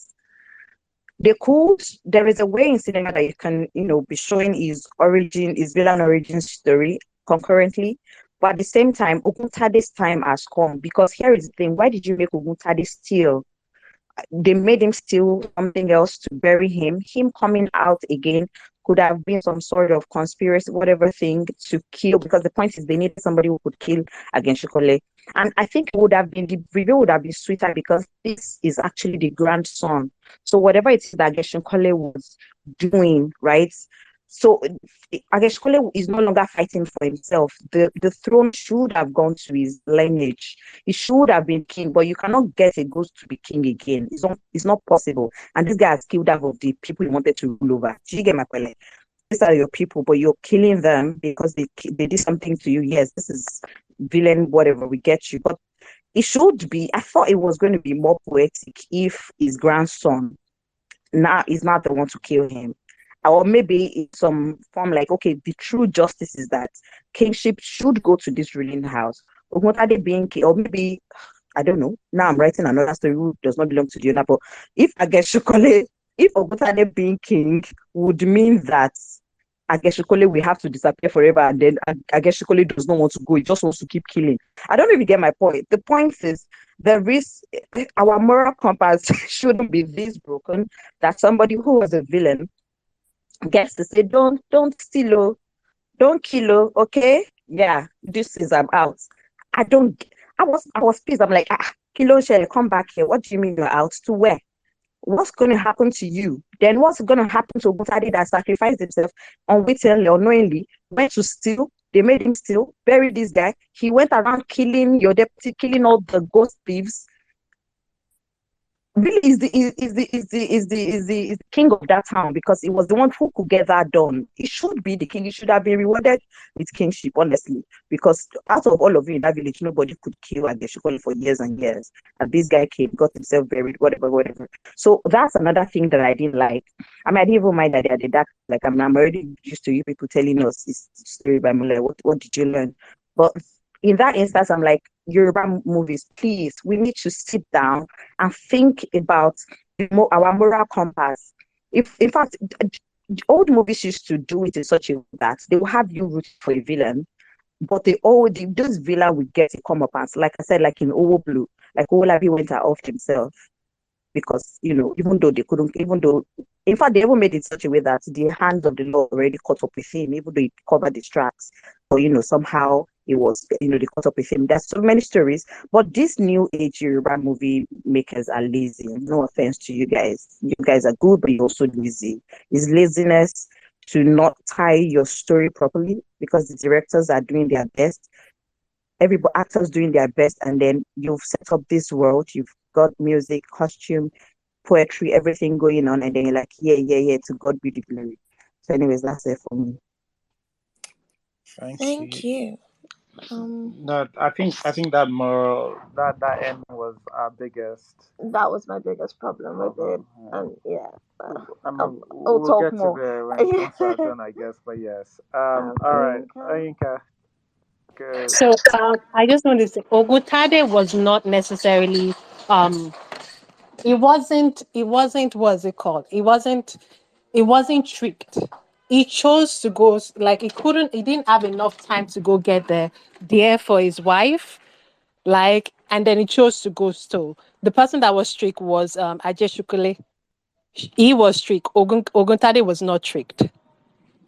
S2: There is a way in cinema that you can, be showing his origin, his villain origin story concurrently. But at the same time, Oguntade's time has come, because here is the thing: why did you make Oguntade steal? They made him steal something else to bury him. Him coming out again could have been some sort of conspiracy, whatever thing, to kill, because the point is they needed somebody who could kill against Shikole. And I think the review would have been sweeter, because this is actually the grandson. So whatever it is that Ageshokole was doing, right? So Ageshokole is no longer fighting for himself. The throne should have gone to his lineage. He should have been king, but you cannot get a ghost to be king again. It's not possible. And this guy has killed half of the people he wanted to rule over. Do you get my point? These are your people, but you're killing them because they did something to you. Yes, this is villain, whatever, we get you. But it should be, I thought it was going to be more poetic if his grandson now is not the one to kill him. Or maybe in some form, like, okay, the true justice is that kingship should go to this ruling house. Oguntade being king, or maybe, I don't know. Now I'm writing another story who does not belong to the other. But if Oguntade being king would mean that Ageshokole will have to disappear forever, and then Ageshokole does not want to go. He just wants to keep killing. I don't know if you get my point. The point is, our moral compass shouldn't be this broken that somebody who was a villain gets to say, don't steal, don't kill, okay? Yeah, this is I'm out. I don't. I was pissed. I'm like, kilo shell, come back here. What do you mean you're out? To where? What's going to happen to you? Then what's going to happen to Butadi that sacrificed himself unwittingly or knowingly, went to steal? They made him steal, buried this guy. He went around killing your deputy, killing all the ghost thieves. Really is the king of that town because he was the one who could get that done. He should be the king. He should have been rewarded with kingship, honestly. Because out of all of you in that village, nobody could kill and they should call it for years and years. And this guy came, got himself buried, whatever. So that's another thing that I didn't like. I mean, I didn't even mind that they did that. Like I'm already used to you people telling us this story by me. Like, what did you learn? But in that instance, I'm like, Yoruba movies, please, we need to sit down and think about our moral compass. If, in fact, old movies used to do it in such a way that they will have you root for a villain, but those villain will get a come up as, like I said, like in Owo Blue, like Olabi went off himself because even though they couldn't, even though in fact they even made it such a way that the hands of the law already caught up with him, even though he covered his tracks, but somehow it was they caught up with him. There's so many stories, but these new age Yoruba movie makers are lazy. No offense to you guys. You guys are good, but you're also lazy. It's laziness to not tie your story properly because the directors are doing their best, every actors doing their best, and then you've set up this world, you've got music, costume, poetry, everything going on, and then you're like, yeah, to God be the glory. So anyways, that's it for me.
S5: Thank you.
S1: No, I think that moral that end was our biggest.
S5: That was my biggest problem with it, and
S1: I mean,
S5: I'll
S1: we'll
S5: talk
S1: get
S5: more.
S1: to there when it comes to our turn, I guess. But yes. All right, Ayinka. Good.
S4: So I just want to say, Ogutade was not necessarily. It wasn't. What's it called? It wasn't. It wasn't tricked. He chose to go. Like he couldn't. He didn't have enough time to go get there for his wife. Like, and then he chose to go steal. The person that was tricked was Ajeshukule. He was tricked. Oguntade was not tricked.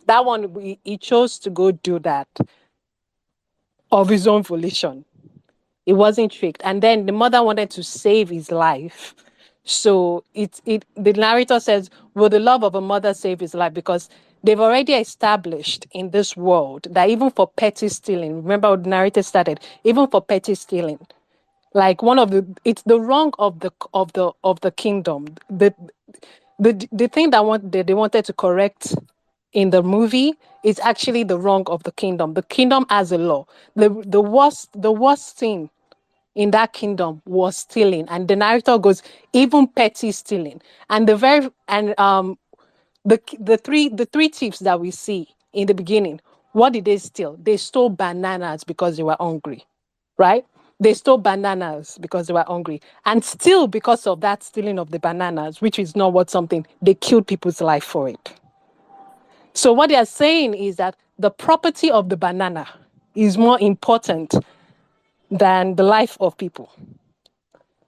S4: That one, he chose to go do that of his own volition. It wasn't tricked. And then the mother wanted to save his life. So the narrator says, will the love of a mother save his life? Because they've already established in this world that even for petty stealing, remember how the narrator started, even for petty stealing, like it's the wrong of the kingdom. The thing that they wanted to correct in the movie is actually the wrong of the kingdom. The kingdom has a law. The worst thing in that kingdom was stealing, and the narrator goes even petty stealing. And the three thieves that we see in the beginning, what did they steal? They stole bananas because they were hungry, right? They stole bananas because they were hungry. And still, because of that stealing of the bananas, which is not what something, they killed people's life for it. So what they are saying is that the property of the banana is more important than the life of people.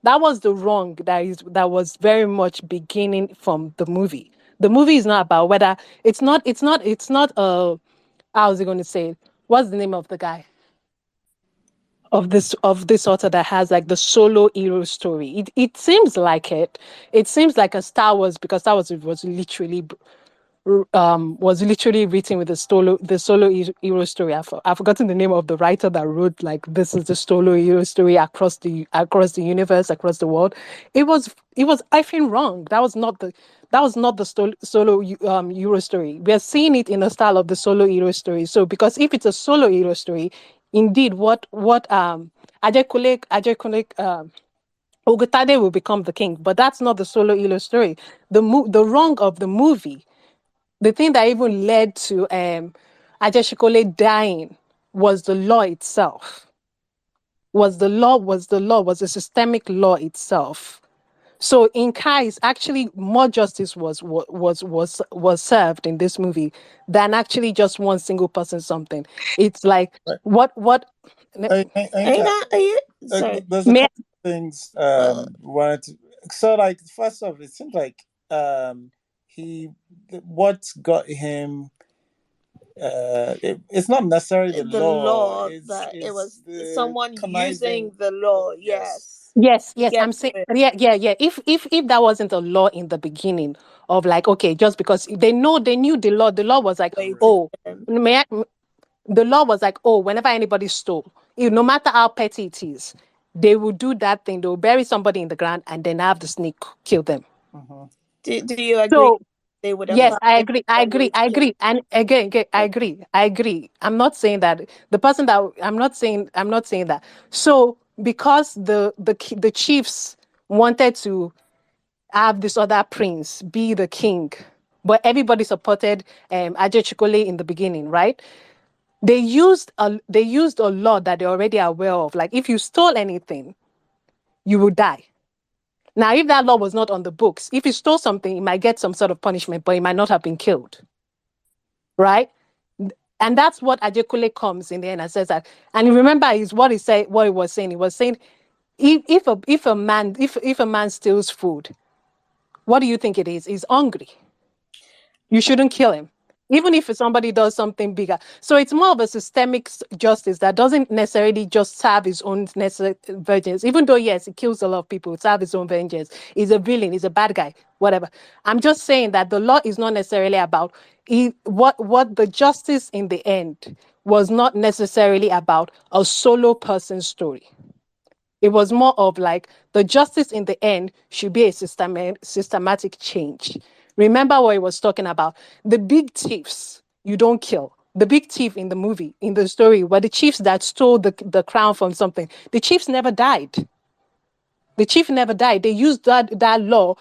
S4: That was the wrong that was very much beginning from the movie. The movie is not about whether it's not how was it going to say it? What's the name of the guy? Of this author that has like the solo hero story. It seems like it. It seems like a Star Wars, because Star Wars was literally written with the solo hero story. I've forgotten the name of the writer that wrote like this is the solo hero story across the universe, across the world. It was effing wrong. That was not the solo hero story. We are seeing it in the style of the solo hero story. So because if it's a solo hero story, indeed, what Ajekule Ogutade will become the king, but that's not the solo hero story. The wrong of the movie, the thing that even led to Ajeshikole dying, was the law itself. Was the systemic law itself. So in Kai's, actually more justice was served in this movie than actually just one single person something. It's like
S1: Right.
S4: what
S5: Sorry.
S1: There's a couple of things wanted to. So like first off, it seems like he what got him it's not necessarily the
S5: The
S1: law.
S5: law that it
S1: It's
S5: was
S1: the
S5: someone
S1: conniving.
S5: using the law.
S1: Yes.
S5: Yes, to
S4: Yes,
S5: get
S4: I'm
S5: to
S4: saying,
S5: it.
S4: yeah. If that wasn't a law in the beginning of like, okay, just because they knew the law was like,
S5: Way to
S4: oh,
S5: them.
S4: the law was like, oh, whenever anybody stole, no matter how petty it is, they will do that thing. They will bury somebody in the ground and then have the snake kill them.
S5: Do you agree
S4: So
S5: they would have
S4: yes,
S5: found
S4: I
S5: a
S4: agree. I
S5: better
S4: agree.
S5: way
S4: I
S5: to
S4: agree. And again, I agree. I'm not saying that the person that I'm not saying that. So because the chiefs wanted to have this other prince be the king, but everybody supported Ajay in the beginning, right? They used a law that they're already aware of. Like if you stole anything, you will die. Now, if that law was not on the books, if you stole something, you might get some sort of punishment, but you might not have been killed, right? And that's what Ajekule comes in the end and says that. And remember, is what he said. What he was saying. He was saying, if a man steals food, what do you think it is? He's hungry. You shouldn't kill him, even if somebody does something bigger. So it's more of a systemic justice that doesn't necessarily just serve his own necessary vengeance. Even though, yes, it kills a lot of people, it serves his own vengeance. He's a villain, he's a bad guy, whatever. I'm just saying that the law is not necessarily about what the justice in the end was not necessarily about a solo person's story. It was more of like the justice in the end should be a systematic change. Remember what he was talking about. The big thieves, you don't kill. The big thief in the movie, in the story, were the chiefs that stole the crown from something. The chiefs never died. The chief never died. They used that law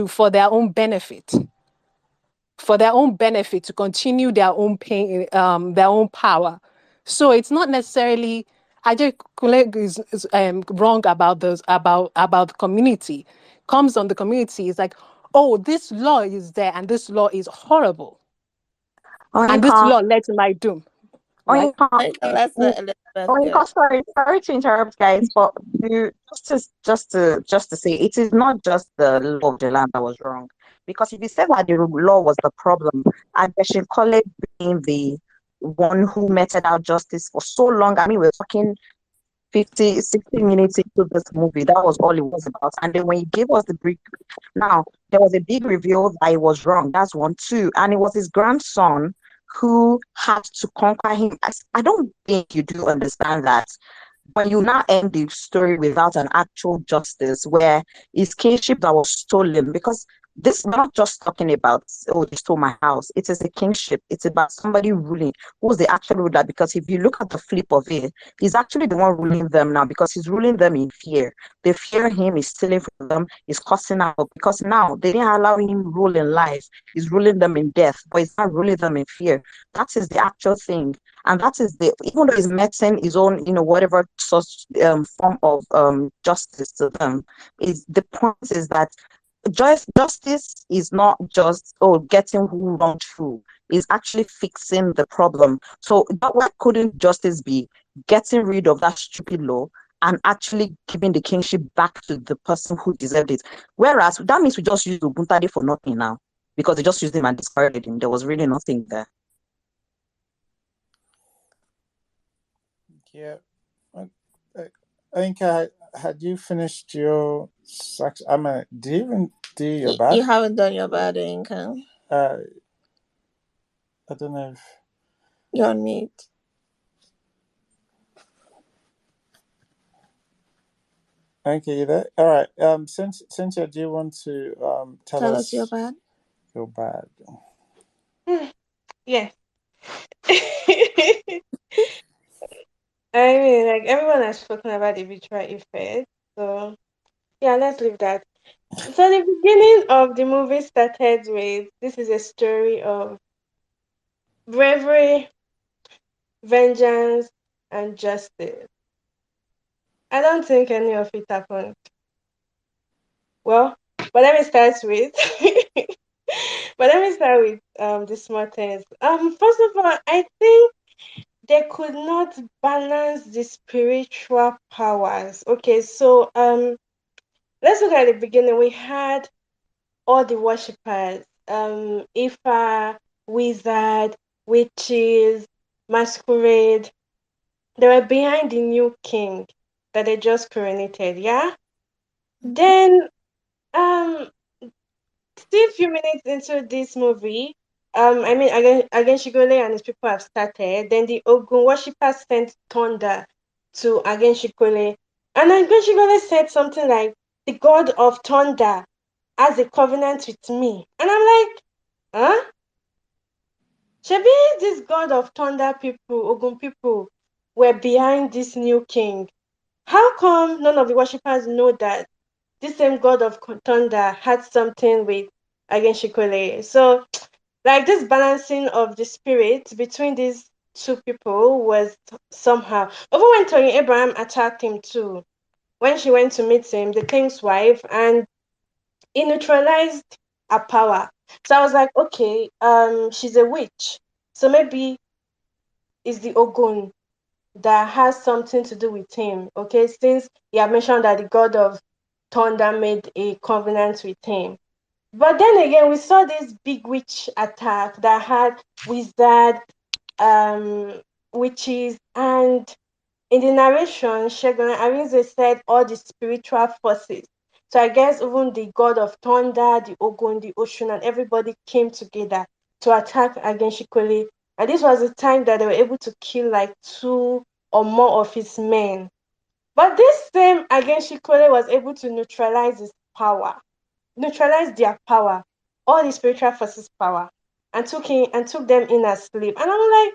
S4: for their own benefit. For their own benefit to continue their own pain, their own power. So it's not necessarily. Ajay Kule is wrong about this about the community. Comes on the community is like, oh, this law is there and this law is horrible and this
S2: Oinka,
S4: law led to my doom. Right?
S2: Oinka,
S5: like, let's let Elizabeth go.
S2: Oinka, sorry to interrupt, guys, but just to say, it is not just the law of the land that was wrong. Because if you said that the law was the problem, and College being the one who meted out justice for so long, I mean, we're talking 50, 60 minutes into this movie. That was all it was about. And then when he gave us the brief, now there was a big reveal that he was wrong. That's one, too. And it was his grandson who had to conquer him. I don't think you do understand that when you now end the story without an actual justice where his kingship that was stolen, because this we're not just talking about, oh, they stole my house. It is a kingship. It's about somebody ruling who's the actual ruler. Because if you look at the flip of it, he's actually the one ruling them now because he's ruling them in fear. They fear him, he's stealing from them, he's cussing out because now they didn't allow him rule in life. He's ruling them in death, but he's not ruling them in fear. That is the actual thing. And that is the, even though he's meting his own, whatever such form of justice to them, is the point is that justice is not just getting who wronged who, is actually fixing the problem. So why couldn't justice be getting rid of that stupid law and actually giving the kingship back to the person who deserved it? Whereas that means we just used Ubuntade for nothing now because they just used him and discarded him. There was really nothing there.
S1: Yeah. I think had you finished your sex? I mean, do you even do your
S5: You
S1: bad?
S5: haven't done your bad, Inca.
S1: I don't know if.
S5: You're on mute.
S1: Okay, you there? All right. Cynthia, do you want to tell
S5: Tell us your
S1: us
S5: bad.
S1: your bad?
S6: Yes. I mean, like everyone has spoken about the visual effect, so yeah, let's leave that. So the beginning of the movie started with this is a story of bravery, vengeance, and justice. I don't think any of it happened. Well, but let me start with the small things. First of all, I think they could not balance the spiritual powers. Okay, so let's look at the beginning. We had all the worshippers, Ifa, Wizard, witches, masquerade. They were behind the new king that they just coronated, yeah? Then um still a few minutes into this movie, I mean again Shigole and his people have started. Then the Ogun worshippers sent thunder to again Shigole. And again Shigole said something like, the god of thunder has a covenant with me. And I'm like, huh? Shebi this god of thunder people, Ogun people, were behind this new king. How come none of the worshippers know that this same god of thunder had something with again Shikole? So, like this balancing of the spirit between these two people was somehow. Even when Tony Abraham attacked him too, when she went to meet him, the king's wife, and he neutralized her power. So I was like, okay, she's a witch. So maybe it's the Ogun that has something to do with him. Okay, since you have mentioned that the god of thunder made a covenant with him. But then again, we saw this big witch attack that had wizard, witches, and in the narration, Shegun Arinze said all the spiritual forces. So I guess even the god of thunder, the Ogun, the ocean, and everybody came together to attack against Shikoli. And this was the time that they were able to kill like 2 or more of his men. But this same against Shikole was able to neutralize his power, neutralize their power, all the spiritual forces' power, and took them in as slave. And I'm like,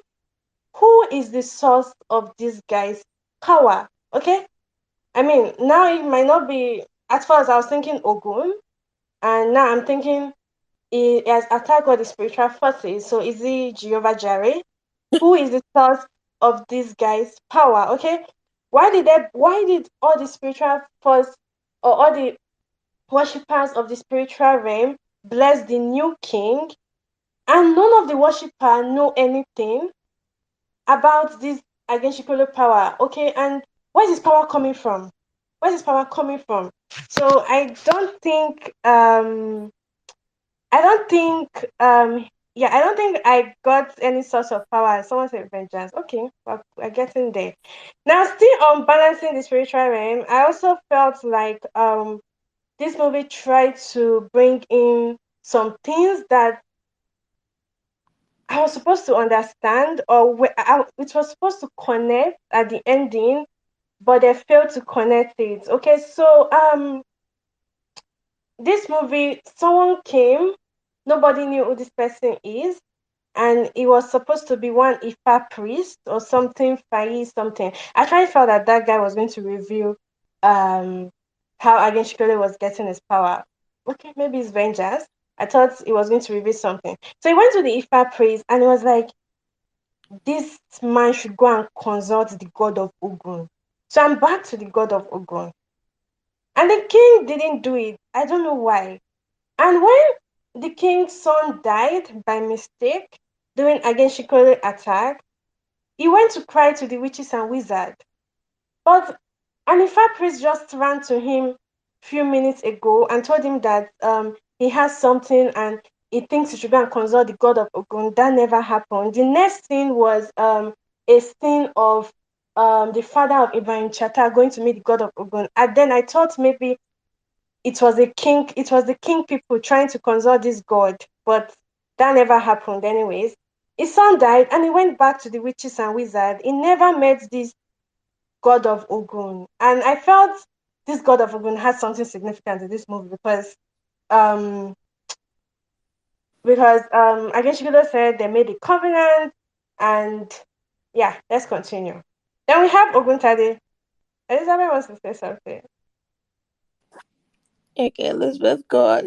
S6: who is the source of this guy's power? Okay, I mean now it might not be. At first, I was thinking Ogun, and now I'm thinking he has attacked all the spiritual forces. So is he Jehovah Jireh? Who is the source of this guy's power? Okay, why did all the spiritual force or all the worshippers of the spiritual realm bless the new king, and none of the worshippers know anything about this Agenshikolo power? Okay, and where's his power coming from? Where's his power coming from? So I don't think yeah, I don't think I got any source of power. Someone said vengeance. Okay, well, we're getting there. Now, still on balancing the spiritual realm, I also felt like this movie tried to bring in some things that I was supposed to understand, or it was supposed to connect at the ending, but they failed to connect it. Okay, so this movie, someone came, nobody knew who this person is, and it was supposed to be one Ifa priest or something, Fayi something. I actually felt that that guy was going to reveal how Agenshikole was getting his power. Okay, maybe it's vengeance. I thought it was going to reveal something. So he went to the Ifa priest and he was like, this man should go and consult the god of Ogun. So I'm back to the god of Ogun. And the king didn't do it. I don't know why. And when the king's son died by mistake during Agenshikole attack, he went to cry to the witches and wizards. But Anifa priest just ran to him few minutes ago and told him that he has something and he thinks he should go and consult the god of Ogun. That never happened. The next scene was a scene of the father of Ibrahim Chata going to meet the god of Ogun. And then I thought maybe it was the king people trying to consult this god, but that never happened anyways. His son died and he went back to the witches and wizards. He never met this god of Ogun. And I felt this god of Ogun had something significant in this movie um I guess you could have said they made a covenant, and yeah, let's continue. Then we have Oguntade. Elizabeth wants to say something.
S5: Okay, Elizabeth, go on.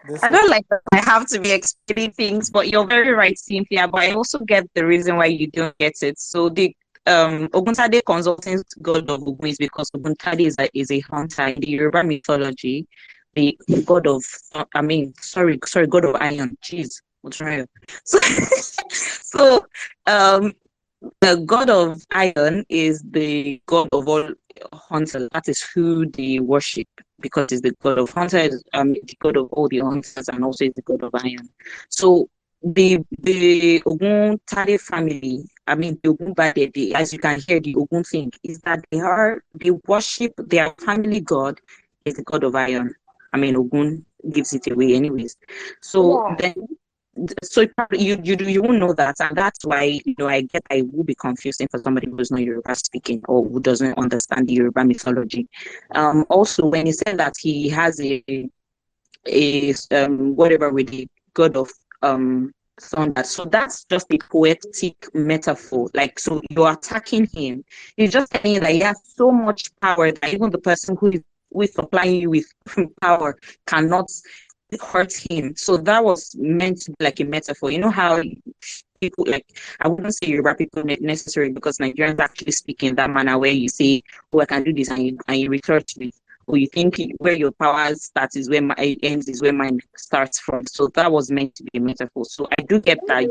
S1: This
S2: I
S1: is
S2: don't like that I have to be explaining things, but you're very right, Cynthia. But I also get the reason why you don't get it. So the Oguntade consulting god of Ogun is because Oguntade is a hunter in the Yoruba mythology. The god of sorry, god of iron. Jeez, what's wrong? So, so the god of iron is the god of all hunters. That is who they worship because he's the god of hunters, the god of all the hunters, and also is the god of iron. So the Ogun Tade family, I mean the Ogun Bade, as you can hear, the Ogun thing is that they worship their family god is the god of iron. I mean Ogun gives it away anyways. So
S6: Yeah.
S2: then so you won't know that, and that's why I get I will be confusing for somebody who's not Yoruba speaking or who doesn't understand the Yoruba mythology. Also, when he said that he has a whatever with the god of thunder, so that's just a poetic metaphor. Like, so you're attacking him. He's just saying that he has so much power that even the person who is supplying you with power cannot hurt him. So that was meant to be like a metaphor. You know how people, like, I wouldn't say Yoruba people necessarily, because Nigerians actually speak in that manner where you say, "Oh, I can do this," and you refer to it. Or you think where your power starts is where my it ends is where mine starts from. So that was meant to be a metaphor. So I do get that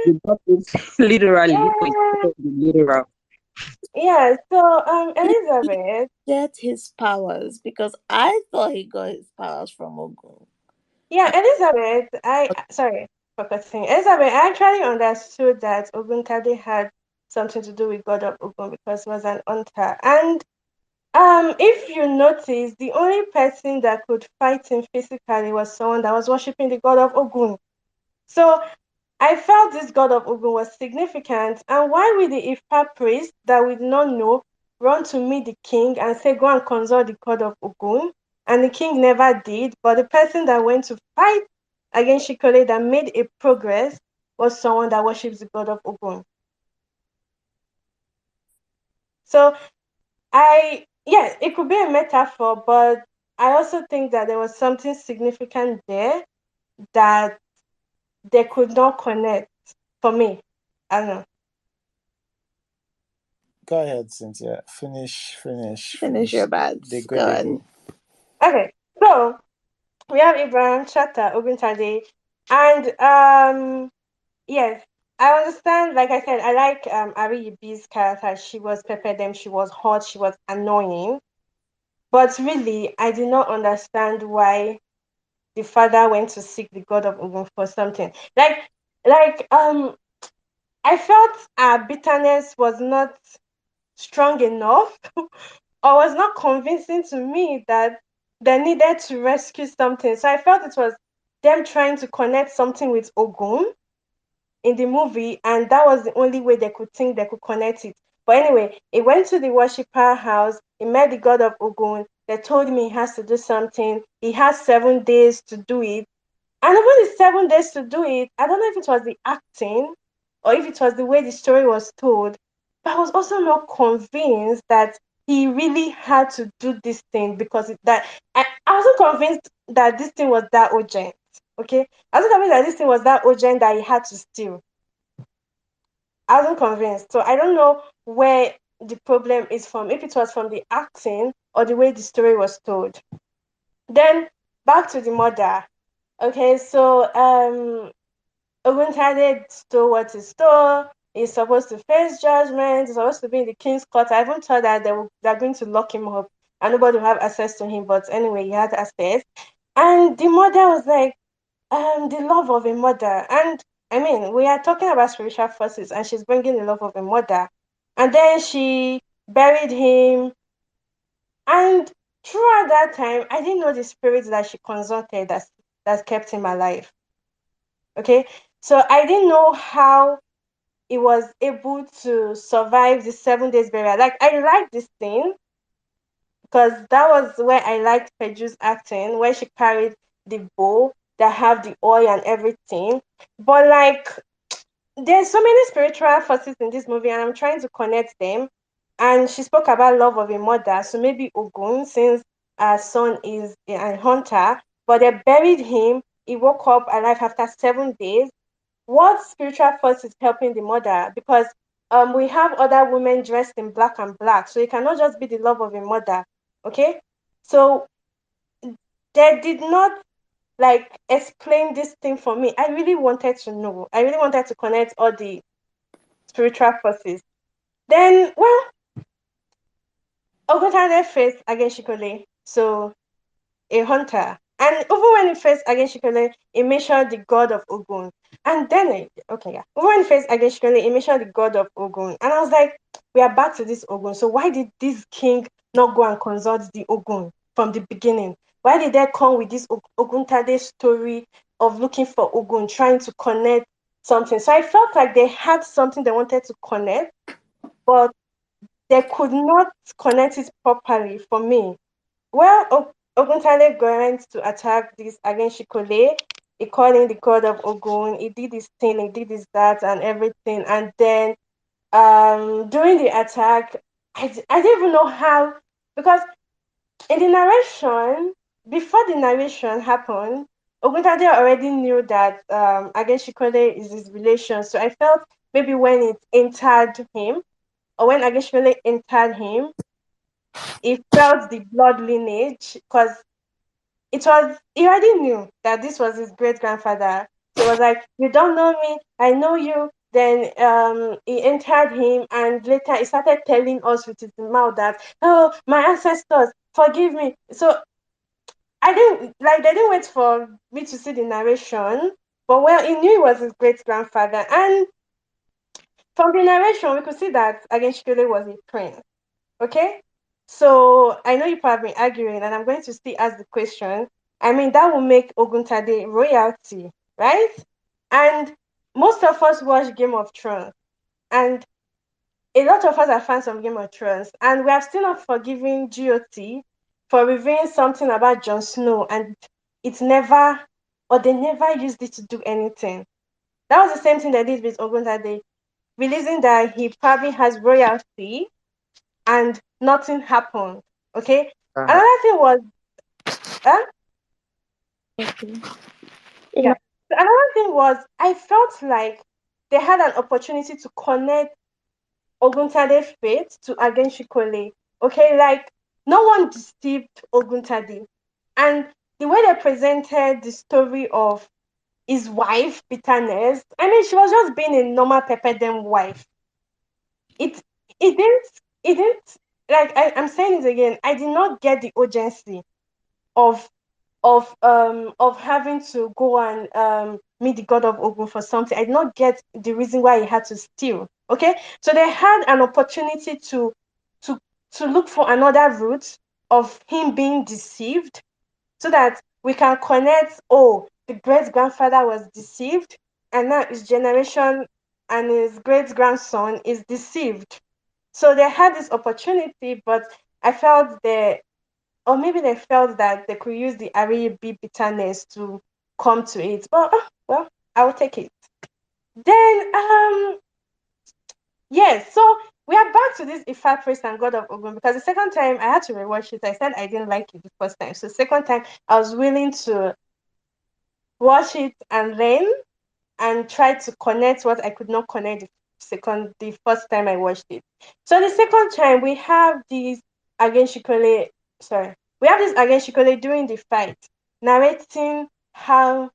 S2: you got it literally, but
S6: Yeah.
S2: it's literal.
S6: Yeah. So
S5: Did he
S6: Elizabeth.
S5: get his powers? Because I thought he got his powers from Ogun.
S6: Yeah, Elizabeth. I sorry for cutting. Elizabeth, I actually understood that Oguntade had something to do with God of Ogun because he was an hunter. And if you notice, the only person that could fight him physically was someone that was worshiping the God of Ogun. So I felt this god of Ogun was significant, and why would the Ifa priest that we did not know run to meet the king and say, "Go and consult the god of Ogun"? And the king never did, but the person that went to fight against Shikole that made a progress was someone that worships the god of Ogun. So yes, it could be a metaphor, but I also think that there was something significant there that they could not connect for me. I don't know.
S1: Go ahead, Cynthia. Finish,
S5: Finish
S1: finish.
S5: your
S1: They
S5: bags.
S1: go,
S5: Go
S1: they
S5: on.
S1: go.
S6: Okay, so we have Abraham Chatta Oguntade, and yes, I understand. Like I said, I like Ari B's character. She was pepperdem, she was hot, she was annoying, but really, I did not understand why the father went to seek the god of Ogun for something. Like I felt our bitterness was not strong enough or was not convincing to me that they needed to rescue something. So I felt it was them trying to connect something with Ogun in the movie, and that was the only way they could think they could connect it. But anyway, it went to the worshipper house, he met the god of Ogun. They told me he has to do something. He has 7 days to do it. And even the 7 days to do it, I don't know if it was the acting or if it was the way the story was told, but I was also not convinced that he really had to do this thing because I wasn't convinced that this thing was that urgent. Okay, I wasn't convinced that this thing was that urgent that he had to steal. I wasn't convinced, so I don't know where the problem is from. If it was from the acting or the way the story was told. Then back to the mother. Okay, so Oguntade stole what he stole. He's supposed to face judgment. He's supposed to be in the king's court. I even thought that they're going to lock him up and nobody will have access to him. But anyway, he had access. And the mother was like, the love of a mother. And I mean, we are talking about spiritual forces, and she's bringing the love of a mother. And then she buried him. And throughout that time, I didn't know the spirits that she consulted that kept him alive. Okay, so I didn't know how it was able to survive the 7 days burial. Like I liked this scene because that was where I liked Peju's acting, where she carried the bowl that have the oil and everything. But like there's so many spiritual forces in this movie, and I'm trying to connect them. And she spoke about love of a mother, so maybe Ogun, since her son is a hunter, but they buried him. He woke up alive after 7 days. What spiritual force is helping the mother? Because we have other women dressed in black and black, so it cannot just be the love of a mother. Okay, so they did not like explain this thing for me. I really wanted to know. I really wanted to connect all the spiritual forces. Then, well, Oguntade faced against Shikole. So a hunter. And even when he faced against Shikole, he mentioned the god of Ogun. And then, okay, yeah. Even when he faced against Shikole, he mentioned the god of Ogun. And I was like, we are back to this Ogun. So why did this king not go and consult the Ogun from the beginning? Why did they come with this Oguntade story of looking for Ogun, trying to connect something? So I felt like they had something they wanted to connect, but they could not connect it properly for me. Well, Oguntade went to attack this against Shikole. He called in the god of Ogun. He did this thing, he did this, that, and everything. And then during the attack, I didn't even know how, because in the narration, before the narration happened, Oguntade already knew that against Shikole is his relation. So I felt maybe when it entered him, or when Ageshwele entered him, he felt the blood lineage because he already knew that this was his great grandfather. So it was like, you don't know me, I know you. Then he entered him, and later he started telling us with his mouth that, oh, my ancestors, forgive me. So I didn't like they didn't wait for me to see the narration, but well, he knew he was his great grandfather, and from the narration we could see that Agenshikele was a prince. Okay? So I know you probably been arguing, and I'm going to still ask the question. I mean, that will make Oguntade royalty, right? And most of us watch Game of Thrones, and a lot of us are fans of Game of Thrones, and we have still not forgiven GOT for revealing something about Jon Snow, and it's never, or they never used it to do anything. That was the same thing they did with Oguntade, releasing that he probably has royalty and nothing happened. Okay.
S2: Uh,
S6: Another thing was, uh,
S5: Okay.
S6: yeah.
S5: Yeah.
S6: So another thing was, I felt like they had an opportunity to connect Oguntade's fate to Agenshikole. Okay, like no one deceived Oguntade, and the way they presented the story of his wife, bitterness. I mean, she was just being a normal pepper dem wife. It it didn't it didn't like I'm saying it again. I did not get the urgency of of having to go and meet the god of Ogun for something. I did not get the reason why he had to steal. Okay, so they had an opportunity to to look for another route of him being deceived, so that we can connect. Oh, the great grandfather was deceived, and now his generation and his great grandson is deceived. So they had this opportunity, but I felt they, or maybe they felt that they could use the Arabic bitterness to come to it. But well, I will take it. Then yes, so we are back to this Ifa priest and God of Ogun, because the second time I had to rewatch it. I said I didn't like it the first time. So second time I was willing to watch it and learn and try to connect what I could not connect the first time I watched it. So the second time we have this Agenshikole, sorry, we have this Agenshikole during the fight, narrating how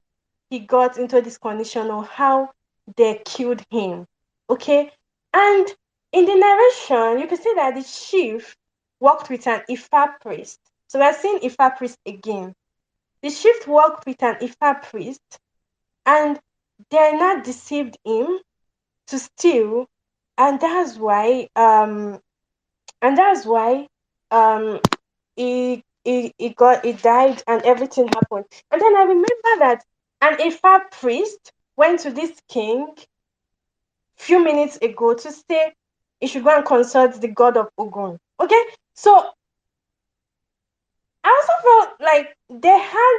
S6: he got into this condition or how they killed him. Okay, and in the narration, you can see that the chief worked with an Ifa priest. So we're seeing Ifa priest again. The chief worked with an Ifa priest, and they not deceived him to steal, and that's why um he died and everything happened. And then I remember that an Ifa priest went to this king few minutes ago to say he should go and consult the god of Ogun. Okay, so I also felt like they had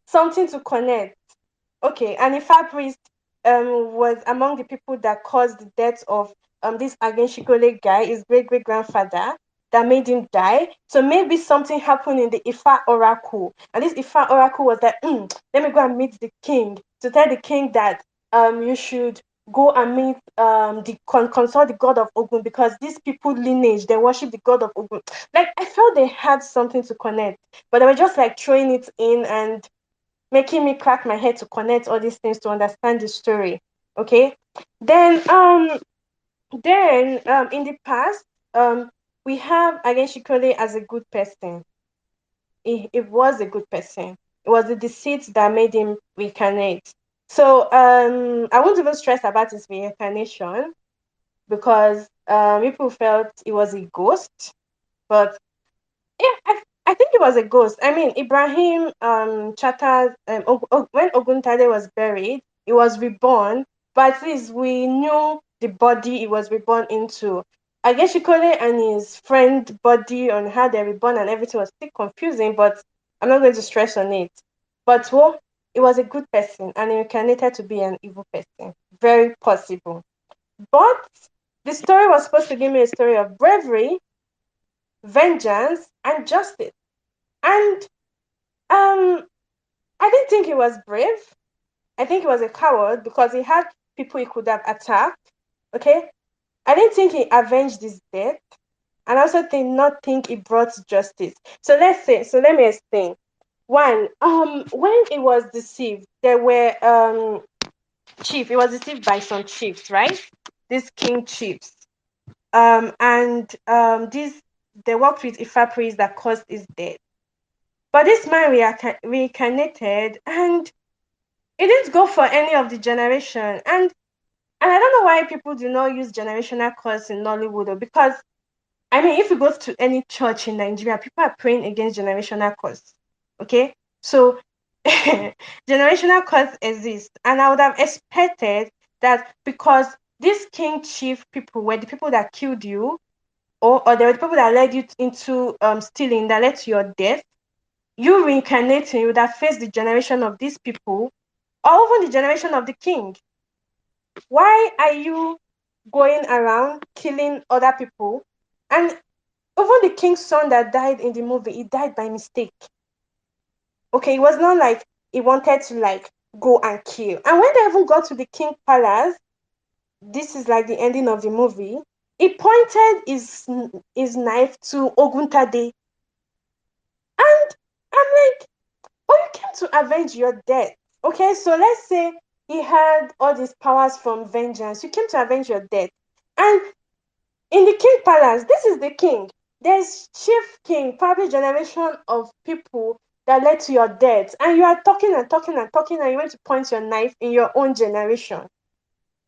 S6: something to connect. Okay, and Ifa priest was among the people that caused the death of this Agenshikole guy, his great great grandfather, that made him die. So maybe something happened in the Ifa oracle, and this Ifa oracle was that let me go and meet the king to tell the king that you should go and meet consult the god of Ogun, because these people lineage they worship the god of Ogun. Like I felt they had something to connect, but they were just like throwing it in and making me crack my head to connect all these things to understand the story. Okay. Then in the past, um we have Agenshikole as a good person. It was a good person. It was the deceit that made him reincarnate. So I won't even stress about his reincarnation because people felt it was a ghost. But yeah, I think it was a ghost. I mean, Ibrahim Chatta's when Oguntade was buried, he was reborn, but at least we knew the body he was reborn into. I guess Shikole and his friend body on how they reborn and everything was still confusing, but I'm not going to stress on it. But well, he was a good person and he incarnated to be an evil person. Very possible. But the story was supposed to give me a story of bravery, vengeance, and justice. And I didn't think he was brave. I think he was a coward because he had people he could have attacked. Okay, I didn't think he avenged his death, and I also did not think he brought justice. So let me explain. One, when he was deceived, there were chief. He was deceived by some chiefs, right? These king chiefs. And these they worked with Ifa priest that caused his death. But this man reincarnated and it didn't go for any of the generation. And I don't know why people do not use generational curse in Nollywood because I mean if you go to any church in Nigeria, people are praying against generational curse. Okay? So generational curse exists. And I would have expected that because these king chief people were the people that killed you, or they were the people that led you into stealing, that led to your death, you reincarnating, you would have faced the generation of these people or even the generation of the king. Why are you going around killing other people? And even the king's son that died in the movie, he died by mistake. Okay, it was not like he wanted to like go and kill. And when they even got to the king palace, this is like the ending of the movie. He pointed his knife to Oguntade, and I'm like, oh, you came to avenge your death. Okay, so let's say he had all these powers from vengeance. You came to avenge your death. And in the king palace, this is the king. There's chief king, probably generation of people that led to your death. And you are talking and talking and talking, and you want to point your knife in your own generation.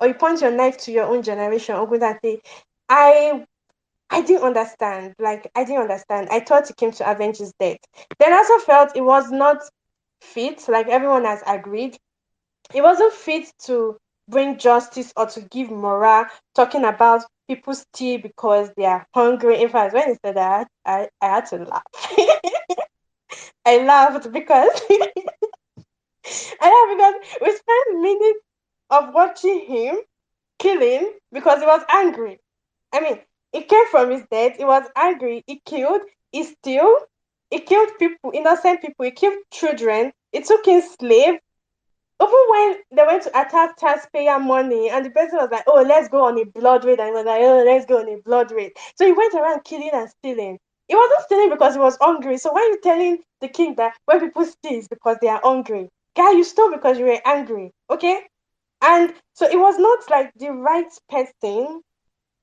S6: Or you point your knife to your own generation. Ogudate. I I didn't understand. Like I didn't understand. I thought he came to avenge his death. Then I also felt it was not fit, like everyone has agreed. It wasn't fit to bring justice or to give morale, talking about people steal because they are hungry. In fact, when he said that, I had to laugh. I laughed because I laughed because we spent minutes of watching him killing because he was angry. I mean, he came from his death. He was angry. He killed. He stole. He killed people, innocent people. He killed children. He took in slaves. Even when they went to attack taxpayer money, and the person was like, "Oh, let's go on a blood raid," and he was like, "Oh, let's go on a blood raid." So he went around killing and stealing. He wasn't stealing because he was hungry. So why are you telling the king that when people steal it's because they are hungry? Guy, you stole because you were angry. Okay, and so it was not like the right person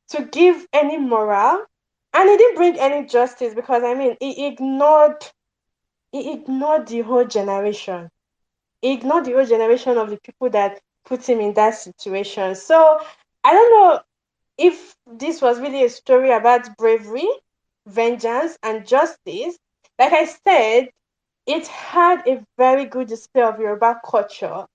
S6: to give any morale, and he didn't bring any justice because I mean he ignored the whole generation. He ignored the whole generation of the people that put him in that situation. So I don't know if this was really a story about bravery, vengeance, and justice. Like I said, it had a very good display of Yoruba culture,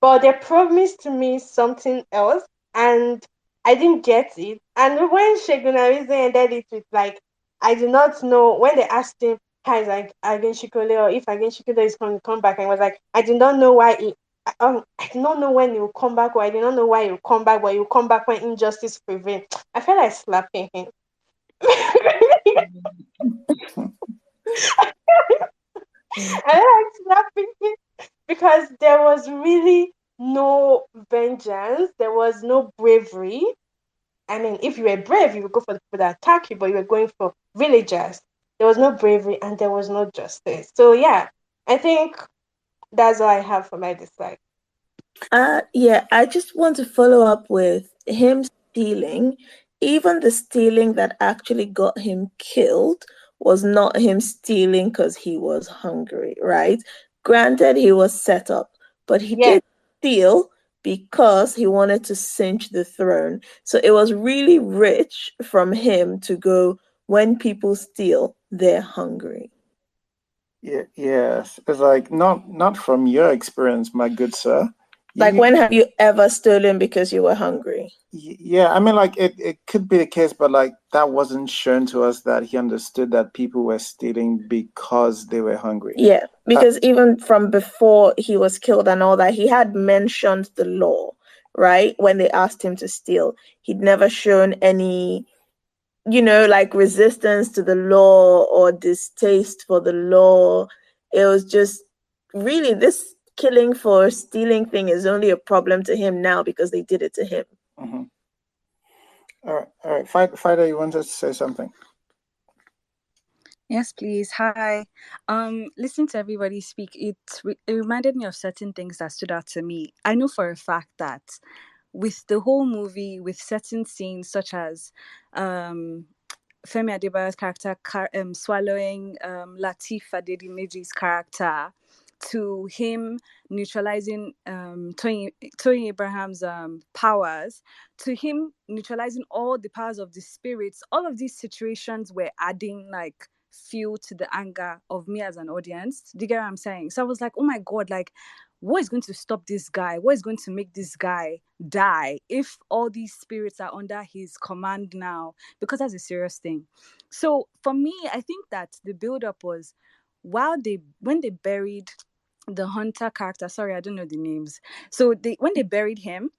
S6: but they promised me something else, and I didn't get it. And when Shegun Arize ended it with like, I do not know when they asked him how is like again Shikole or if again Shikole is going to come back, and he was like, I do not know why he. I do not know when he will come back, or I do not know why he will come back, but he will come back when injustice prevails. I felt like slapping him. I like slapping him because there was really no vengeance, there was no bravery. I mean, if you were brave, you would go for the people that attack you, but you were going for villagers. There was no bravery and there was no justice. So yeah, I think that's all I have for my dislike.
S7: Yeah, I just want to follow up with him stealing.
S5: even the stealing that actually got him killed was not him stealing because he was hungry, right? Granted, he was set up, but he
S6: Yes.
S5: did steal because he wanted to cinch the throne. So it was really rich from him to go, when people steal, they're hungry.
S7: Yeah, yes. It's like not from your experience, my good sir.
S5: Like, when have you ever stolen because you were hungry?
S7: Yeah, I mean, like it could be the case, but like that wasn't shown to us that he understood that people were stealing because they were hungry.
S5: Yeah, because even from before he was killed and all that, he had mentioned the law, right? When they asked him to steal, he'd never shown any, like resistance to the law or distaste for the law. It was just really, this killing for stealing thing is only a problem to him now because they did it to him.
S7: Mm-hmm. All right. Fighter, you wanted to say something?
S3: Yes, please. Hi. Listening to everybody speak, it reminded me of certain things that stood out to me. I know for a fact that with the whole movie, with certain scenes such as Femi Adebayo's character swallowing Lateef Adedimeji's character, to him neutralizing Tony Abraham's powers, to him neutralizing all the powers of the spirits. All of these situations were adding like fuel to the anger of me as an audience. Do you get what I'm saying? So I was like, oh my God, like, what is going to stop this guy? What is going to make this guy die if all these spirits are under his command now? Because that's a serious thing. So for me, I think that the build-up was when they buried the hunter character, sorry, I don't know the names. So when they buried him,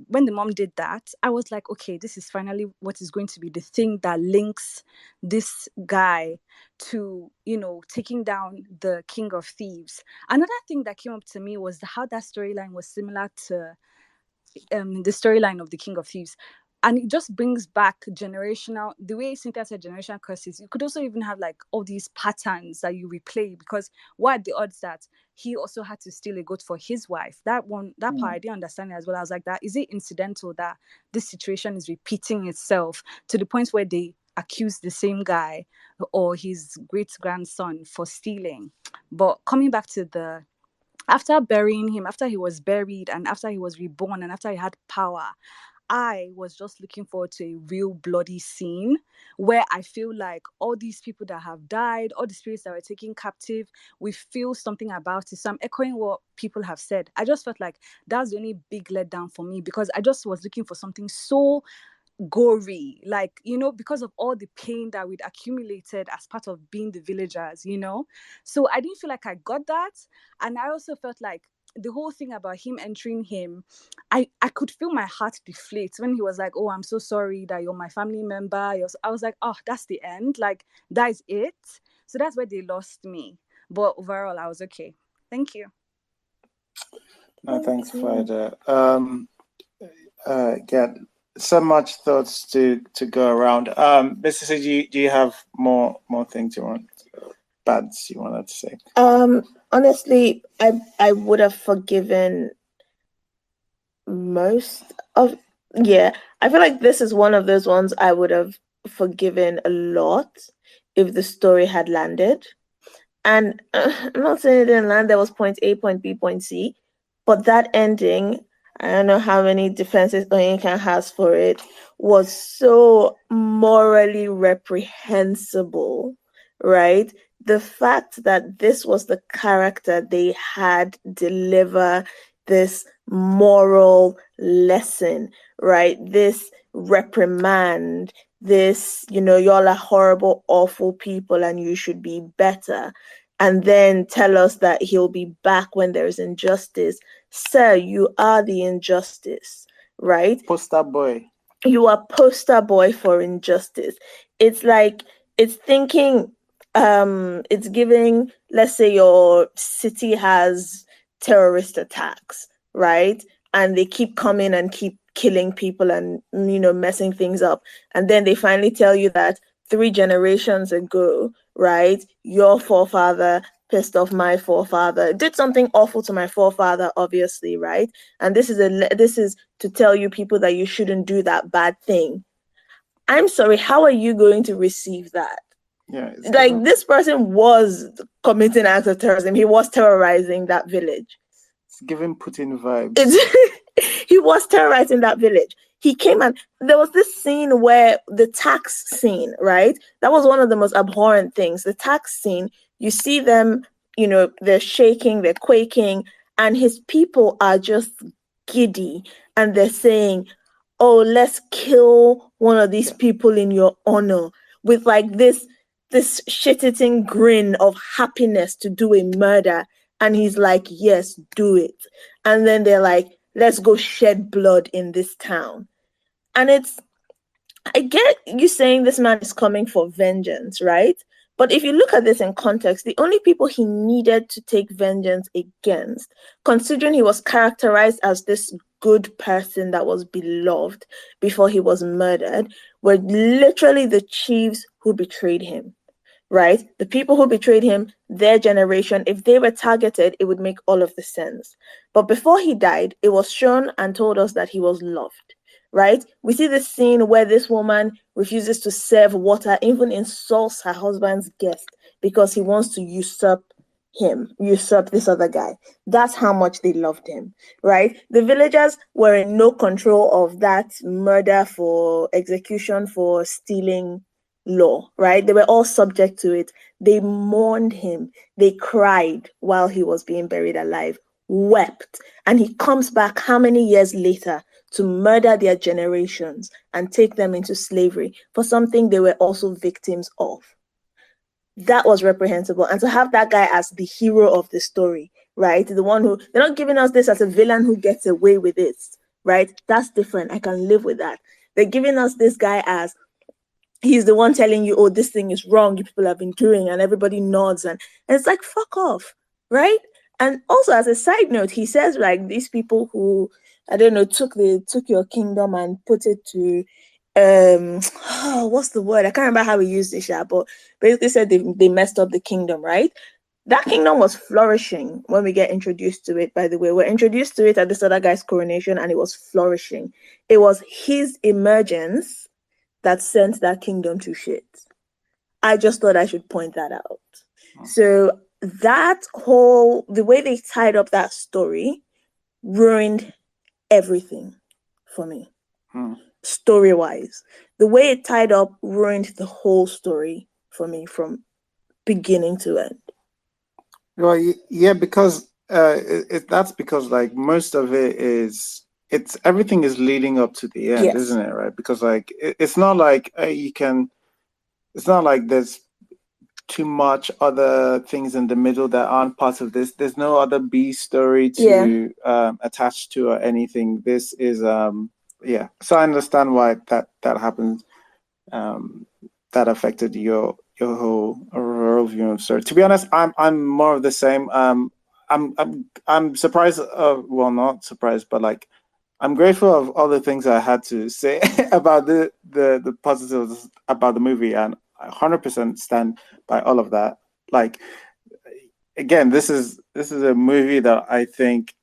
S3: when the mom did that, I was like, okay, this is finally what is going to be the thing that links this guy to, taking down the King of Thieves. Another thing that came up to me was how that storyline was similar to the storyline of the King of Thieves. And it just brings back the way Cynthia said generational curses. You could also even have like all these patterns that you replay, because what are the odds that he also had to steal a goat for his wife? That part I didn't understand it as well. I was like, is it incidental that this situation is repeating itself to the point where they accuse the same guy or his great grandson for stealing? But coming back to after burying him, after he was buried and after he was reborn and after he had power, I was just looking forward to a real bloody scene where I feel like all these people that have died, all the spirits that were taken captive, we feel something about it. So I'm echoing what people have said. I just felt like that's the only big letdown for me, because I just was looking for something so gory, like, because of all the pain that we'd accumulated as part of being the villagers. So I didn't feel like I got that. And I also felt like the whole thing about him entering him, I could feel my heart deflate when he was like, oh, I'm so sorry that you're my family member. I was like, oh, that's the end, like that is it. So that's where they lost me, but overall I was okay. Thank you.
S7: No, thanks, Fighter. Get so much thoughts to go around. Mr. C, do you have more things you wanted to say?
S5: Honestly, I would have forgiven most of. Yeah, I feel like this is one of those ones I would have forgiven a lot if the story had landed. And I'm not saying it didn't land. There was point A, point B, point C, but that ending, I don't know how many defenses Onyeka has for it, was so morally reprehensible, right? The fact that this was the character they had deliver this moral lesson, right? This reprimand, this, y'all are horrible, awful people and you should be better. And then tell us that he'll be back when there's injustice. Sir, you are the injustice, right?
S7: Poster boy.
S5: You are poster boy for injustice. It's like, it's thinking, it's giving, let's say your city has terrorist attacks, right? And they keep coming and keep killing people and, messing things up. And then they finally tell you that 3 generations ago, right, your forefather pissed off my forefather, did something awful to my forefather, obviously, right? And this is to tell you people that you shouldn't do that bad thing. I'm sorry, how are you going to receive that?
S7: Yeah,
S5: like this person was committing acts of terrorism. He was terrorizing that village.
S7: It's giving Putin vibes.
S5: He was terrorizing that village. He came and there was this scene where the tax scene, right? That was one of the most abhorrent things. The tax scene, you see them, they're shaking, they're quaking, and his people are just giddy and they're saying, oh, let's kill one of these people in your honor, with like this shit-eating grin of happiness to do a murder. And he's like, yes, do it. And then they're like, let's go shed blood in this town. And I get you saying this man is coming for vengeance, right? But if you look at this in context, the only people he needed to take vengeance against, considering he was characterized as this good person that was beloved before he was murdered, were literally the chiefs who betrayed him, right? The people who betrayed him, their generation, if they were targeted, it would make all of the sense. But before he died, it was shown and told us that he was loved, right? We see this scene where this woman refuses to serve water, even insults her husband's guest because he wants to usurp this other guy. That's how much they loved him, right? The villagers were in no control of that murder for execution for stealing law, right? They were all subject to it. They mourned him. They cried while he was being buried alive, wept. And he comes back how many years later to murder their generations and take them into slavery for something they were also victims of. That was reprehensible. And to have that guy as the hero of the story, right? The one who, they're not giving us this as a villain who gets away with it, right? That's different. I can live with that. They're giving us this guy as he's the one telling you, oh, this thing is wrong, you people have been doing, and everybody nods. And it's like, fuck off, right? And also, as a side note, he says, like, these people who, I don't know, took your kingdom and put it to, what's the word? I can't remember how he used it, but basically said they messed up the kingdom, right? That kingdom was flourishing when we get introduced to it, by the way. We're introduced to it at this other guy's coronation, and it was flourishing. It was his emergence that sent that kingdom to shit. I just thought I should point that out. So the way they tied up that story ruined everything for me. Story-wise. The way it tied up ruined the whole story for me from beginning to end.
S7: Well, yeah, because that's because like most of it is everything is leading up to the end, isn't it? Right? Because like it's not like it's not like there's too much other things in the middle that aren't part of this. There's no other B story to attach to or anything. This is So I understand why that happened. That affected your whole overall view of story. To be honest, I'm more of the same. I'm surprised. Well, not surprised, but like I'm grateful of all the things I had to say about the positives about the movie, and I 100% stand by all of that. Like, again, this is a movie that I think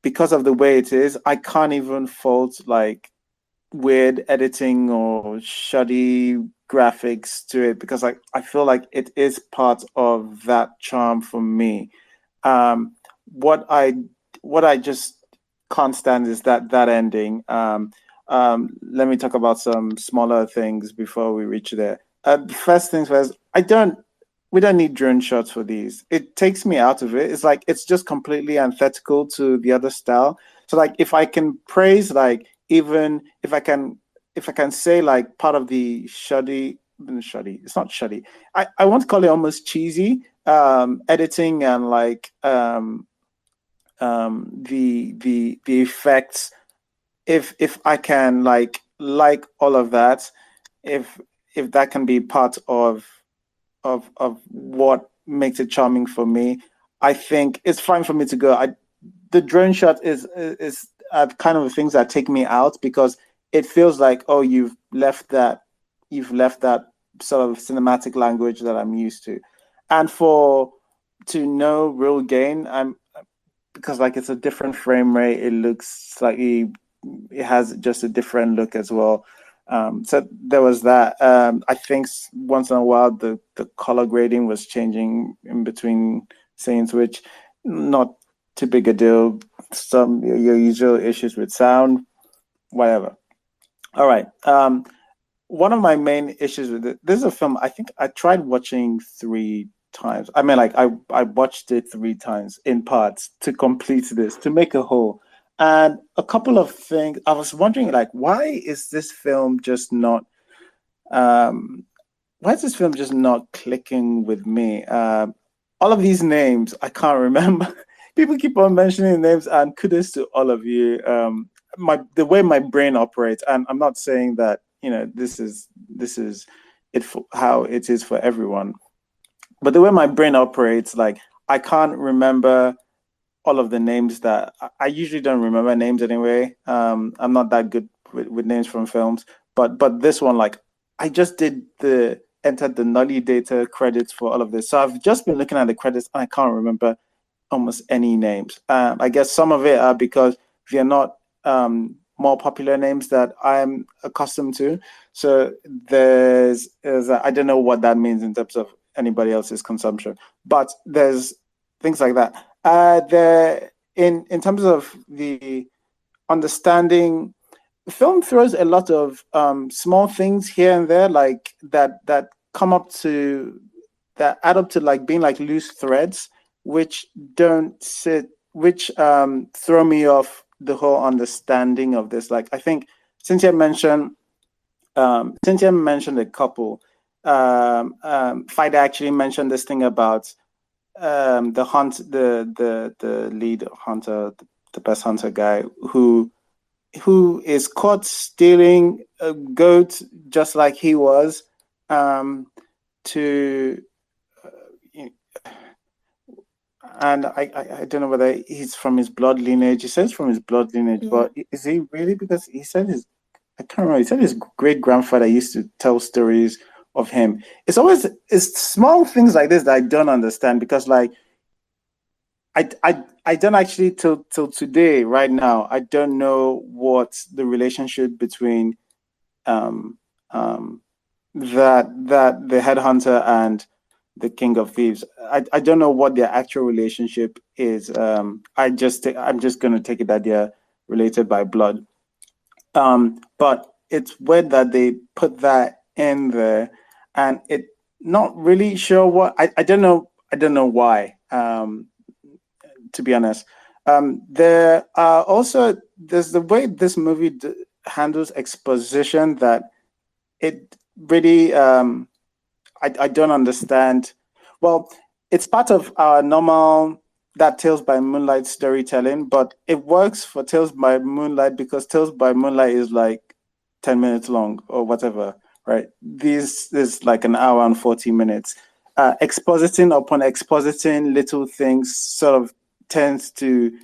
S7: because of the way it is, I can't even fault like weird editing or shoddy graphics to it, because like I feel like it is part of that charm for me. What I just can't stand is that ending. Let me talk about some smaller things before we reach there. First things first, we don't need drone shots for these. It takes me out of it. It's like it's just completely antithetical to the other style. So like if I can praise, like, even if I can say like part of the shoddy, it's not shoddy. I want to call it almost cheesy editing and like the effects. If I can like all of that, if that can be part of what makes it charming for me, I think it's fine for me to go. The drone shot is kind of the things that take me out, because it feels like, oh, you've left that sort of cinematic language that I'm used to, and to no real gain, because like it's a different frame rate, it looks slightly it has just a different look as well. So there was that. I think once in a while the color grading was changing in between scenes, which not too big a deal. Some your usual issues with sound, whatever. All right. One of my main issues with it, this is a film I think I tried watching 3 times. I mean, like I watched it 3 times in parts to complete this, to make a whole. And a couple of things I was wondering, like, um why is this film just not clicking with me? All of these names I can't remember. People keep on mentioning names, and kudos to all of you. The way my brain operates, and I'm not saying that this is it for how it is for everyone, but the way my brain operates, like I can't remember all of the names that I usually don't remember names anyway. I'm not that good with names from films, but this one, like I just did the entered the Nolly data credits for all of this, so I've just been looking at the credits and I can't remember almost any names. I guess some of it are because they're not more popular names that I'm accustomed to. So I don't know what that means in terms of anybody else's consumption, but there's things like that. In terms of the understanding, the film throws a lot of small things here and there, like that come up to that add up to like being like loose threads, which don't sit, which throw me off the whole understanding of this. Like I think Cynthia mentioned a couple. Fida actually mentioned this thing about the lead hunter, the best hunter guy who is caught stealing a goat just like he was, to and I don't know whether he's from his blood lineage. He says from his blood lineage, but is he really? Because he said I can't remember. He said his great grandfather used to tell stories of him. It's small things like this that I don't understand, because like I don't actually till today right now I don't know what the relationship between that the headhunter and the king of thieves. I don't know what their actual relationship is. I'm just going to take it that they're related by blood. But it's weird that they put that in there, and it not really sure what I don't know why. To be honest, there's the way this movie handles exposition that it really I don't understand. Well, it's part of our normal that Tales by Moonlight storytelling, but it works for Tales by Moonlight because Tales by Moonlight is like 10 minutes long or whatever, right? This is like an hour and 40 minutes. Expositing upon expositing little things sort of tends to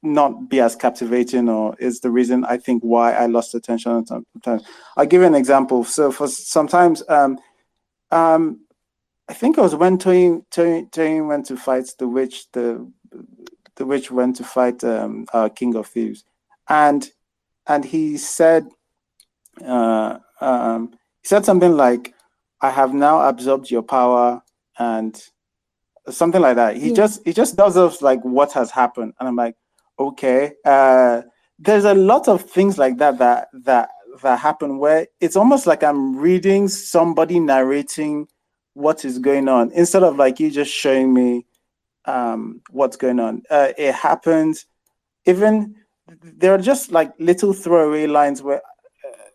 S7: not be as captivating, or is the reason I think why I lost attention sometimes. I'll give you an example. So for sometimes, I think it was when Toyin went to fight the witch. The witch went to fight King of Thieves, and he said something like, "I have now absorbed your power," and something like that. He just tells us like what has happened, and I'm like, okay. There's a lot of things like that happen where it's almost like I'm reading somebody narrating what is going on instead of like you just showing me what's going on. It happens. Even there are just like little throwaway lines where,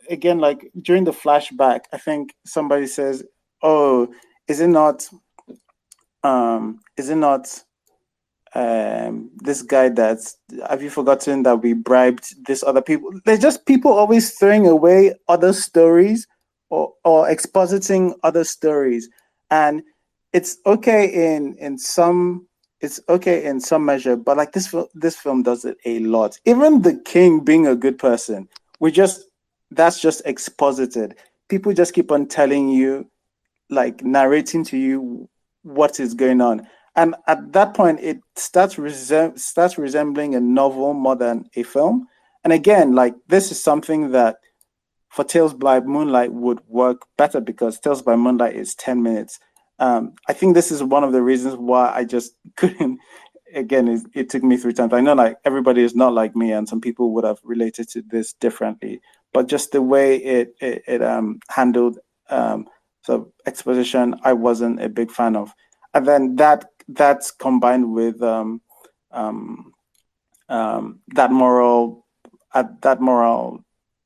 S7: again, like during the flashback, I think somebody says, "Oh, is it not this guy have you forgotten that we bribed this other people?" There's just people always throwing away other stories or expositing other stories, and it's okay in some measure, but like this film does it a lot. Even the king being a good person, that's just exposited. People just keep on telling you, like narrating to you what is going on. and at that point it starts resembling a novel more than a film. And again, like this is something that for Tales by Moonlight would work better because Tales by Moonlight is 10 minutes. I think this is one of the reasons why I just couldn't. Again, it took me 3 times. I know like everybody is not like me, and some people would have related to this differently. But just the way it handled the exposition, I wasn't a big fan of. And then that's combined with that moral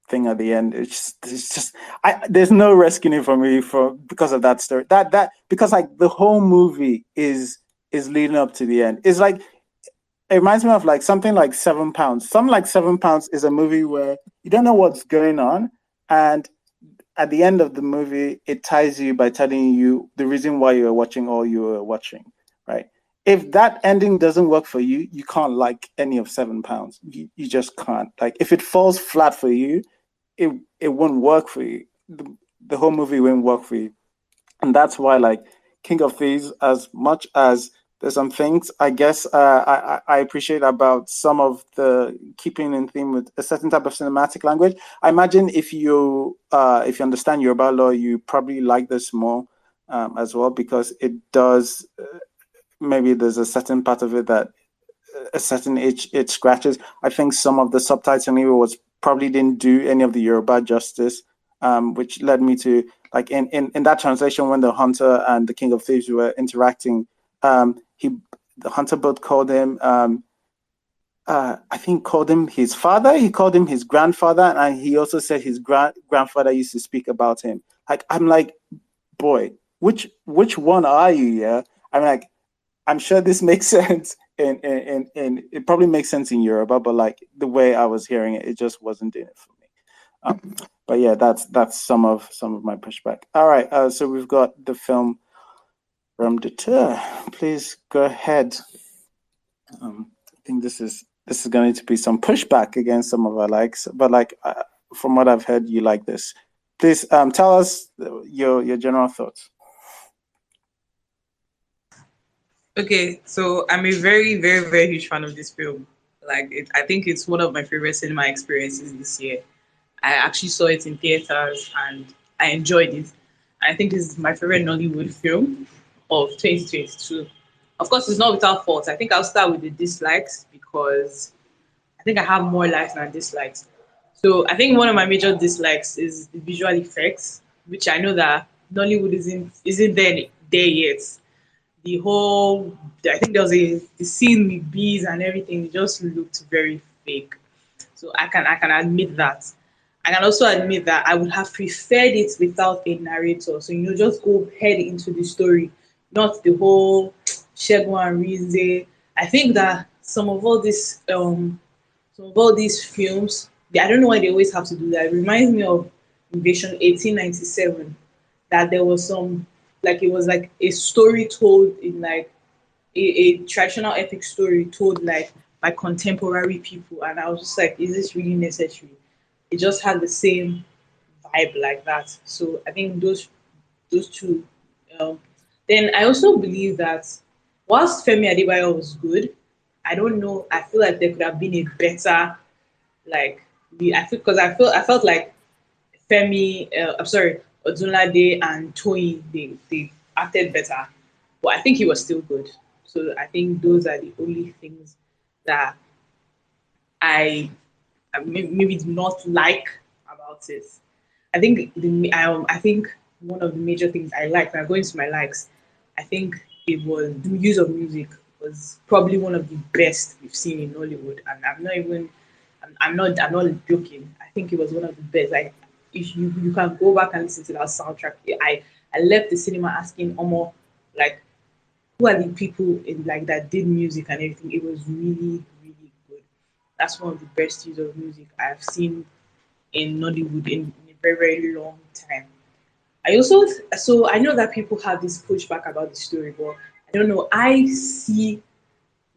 S7: thing at the end. It's just there's no rescuing it for me because of that story. That because like the whole movie is leading up to the end. It's like it reminds me of like something like £7. Something like £7 is a movie where you don't know what's going on, and at the end of the movie, it ties you by telling you the reason why you are watching all you are watching, right? If that ending doesn't work for you, you can't like any of £7. You just can't. Like if it falls flat for you, it won't work for you. The whole movie won't work for you. And that's why like King of Thieves, as much as there's some things I guess I appreciate about some of the keeping in theme with a certain type of cinematic language. I imagine if you understand Yoruba law, you probably like this more as well, because it does maybe there's a certain part of it that a certain itch it scratches. I think some of the subtitling was probably didn't do any of the Yoruba justice, which led me to like in that translation when the hunter and the King of Thieves were interacting, the hunter both called him I think called him his father, he called him his grandfather, and he also said his grandfather used to speak about him. Like I'm like, boy, which one are you? Yeah, I'm like, I'm sure this makes sense in it probably makes sense in Yoruba, but like the way I was hearing it, it just wasn't doing it for me. But yeah, that's some of my pushback. All right, so we've got the film from Deter. Please go ahead. I think this is going to be some pushback against some of our likes, but like from what I've heard, you like this. Please tell us your general thoughts.
S8: Okay, so I'm a very, very, very huge fan of this film. I think it's one of my favorite cinema experiences this year. I actually saw it in theaters and I enjoyed it. I think this is my favorite Nollywood film of 2022. Of course, it's not without fault. I think I'll start with the dislikes because I think I have more likes than dislikes. So I think one of my major dislikes is the visual effects, which I know that Nollywood isn't there yet. The whole I think there was the scene with bees and everything, it just looked very fake. So I can admit that. I can also admit that I would have preferred it without a narrator. So just go head into the story, not the whole Shegun and Rinze. I think that some of all these films, I don't know why they always have to do that. It reminds me of Invasion 1897, that there was some like it was like a story told in like a traditional epic story told like by contemporary people, and I was just like, is this really necessary? It just had the same vibe like that. So I think those two. Um, then I also believe that whilst Femi Adebayo was good, I don't know. I feel like there could have been a better like I felt like Femi, I'm sorry, Odunlade and Toyin, they acted better, but I think he was still good. So I think those are the only things that I maybe do not like about it. I think one of the major things I like, when I go into my likes, I think it was the use of music was probably one of the best we've seen in Hollywood, and I'm not joking. I think it was one of the best. Like if you can go back and listen to that soundtrack, I left the cinema asking Omo, like who are the people in like that did music and everything. It was really really good. That's one of the best use of music I've seen in Nollywood in a very very long time. I also so I know that people have this pushback about the story, but I don't know. I see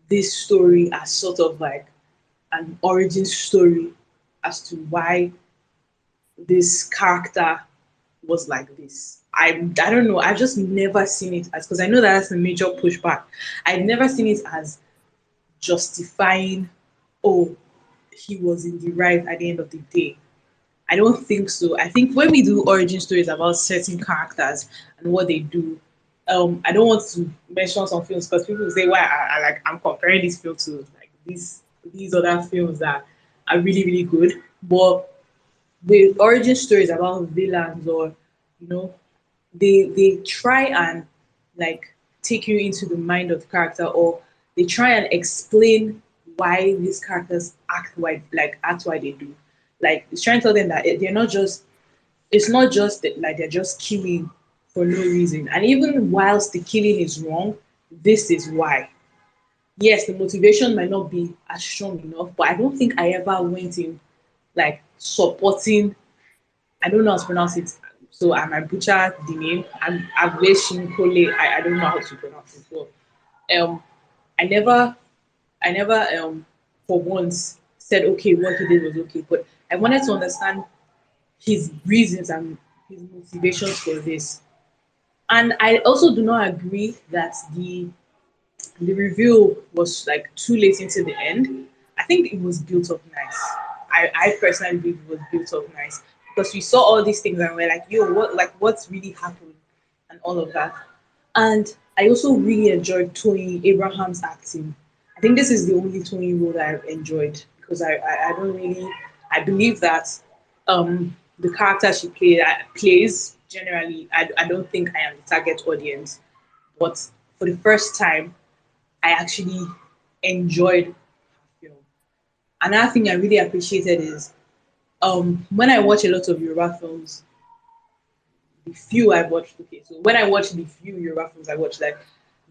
S8: this story as sort of like an origin story as to why this character was like this. I don't know. I've just never seen it as, because I know that that's a major pushback. I've never seen it as justifying, oh, he was in the right at the end of the day. I don't think so. I think when we do origin stories about certain characters and what they do, I don't want to mention some films because people say, "Why I'm comparing this film to like these other films that are really really good." But with origin stories about villains, or you know, they try and like take you into the mind of the character, or they try and explain why these characters act why they do. Like it's trying to tell them that they're not just, it's not just that like they're just killing for no reason. And even whilst the killing is wrong, this is why. Yes, the motivation might not be as strong enough, but I don't think I ever went in like supporting, I don't know how to pronounce it. So I might butcher the name. I'm Aveshin Kole. I don't know how to pronounce it. So um I never I never for once said okay what he did was okay. But I wanted to understand his reasons and his motivations for this. And I also do not agree that the reveal was like too late into the end. I think it was built up nice. I personally believe it was built up nice because we saw all these things and we're like, yo, what's really happened and all of that. And I also really enjoyed Tony Abraham's acting. I think this is the only Tony role that I've enjoyed because I don't really, I believe that the character she plays generally, I don't think I am the target audience. But for the first time, I actually enjoyed her film. Another thing I really appreciated is when I watch a lot of Yoruba films, the few I've watched, okay, so when I watch the few Yoruba films I watch, like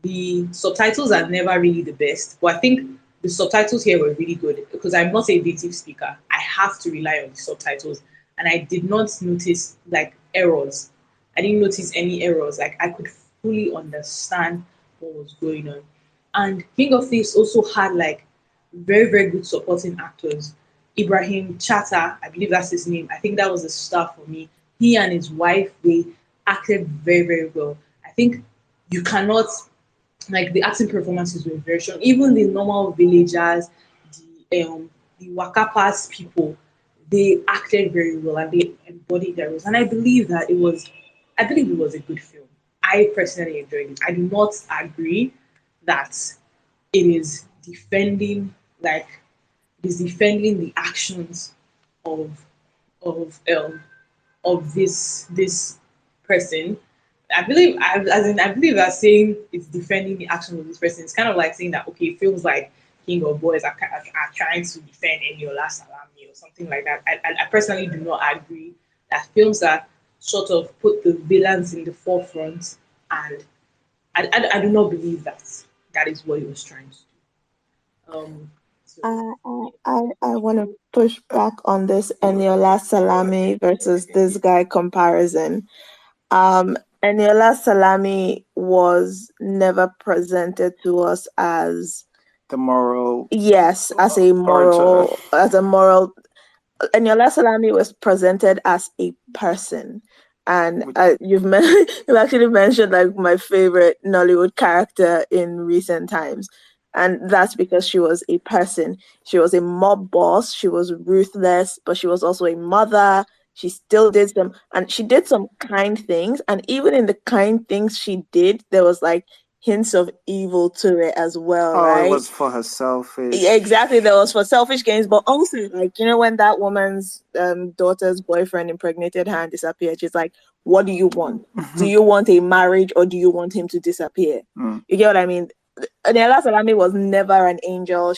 S8: the subtitles are never really the best, but I think the subtitles here were really good because I'm not a native speaker. I have to rely on the subtitles, and I did not notice like errors. I didn't notice any errors. Like I could fully understand what was going on. And King of Thieves also had like very, very good supporting actors. Ibrahim Chata, I believe that's his name. I think that was a star for me. He and his wife, they acted very, very well. I think you cannot, like the acting performances were very strong. Even the normal villagers, the Wakapas people, they acted very well and they embodied their roles. And I believe it was a good film. I personally enjoyed it. I do not agree that it is defending like it is defending the actions of of um of this person. I believe that saying it's defending the actions of this person. It's kind of like saying that okay, it feels like King of Boys are trying to defend Eniola Salami or something like that. I personally do not agree that films that sort of put the villains in the forefront, and I do not believe that that is what he was trying to do. So
S5: I want to push back on this Eniola Salami versus this guy comparison. Eniola Salami was never presented to us as
S7: The moral
S5: yes, as a
S7: orator.
S5: moral. Eniola Salami was presented as a person. And you've actually mentioned like my favorite Nollywood character in recent times. And that's because she was a person. She was a mob boss. She was ruthless, but she was also a mother. She still did she did some kind things. And even in the kind things she did, there was like hints of evil to it as well,
S7: Oh,
S5: right?
S7: it was for her selfish.
S5: Yeah, exactly. There was for selfish gains, but also like when that woman's daughter's boyfriend impregnated her and disappeared, she's like, "What do you want? Do you want a marriage or do you want him to disappear?" You get what I mean? Nella Salami was never an angel.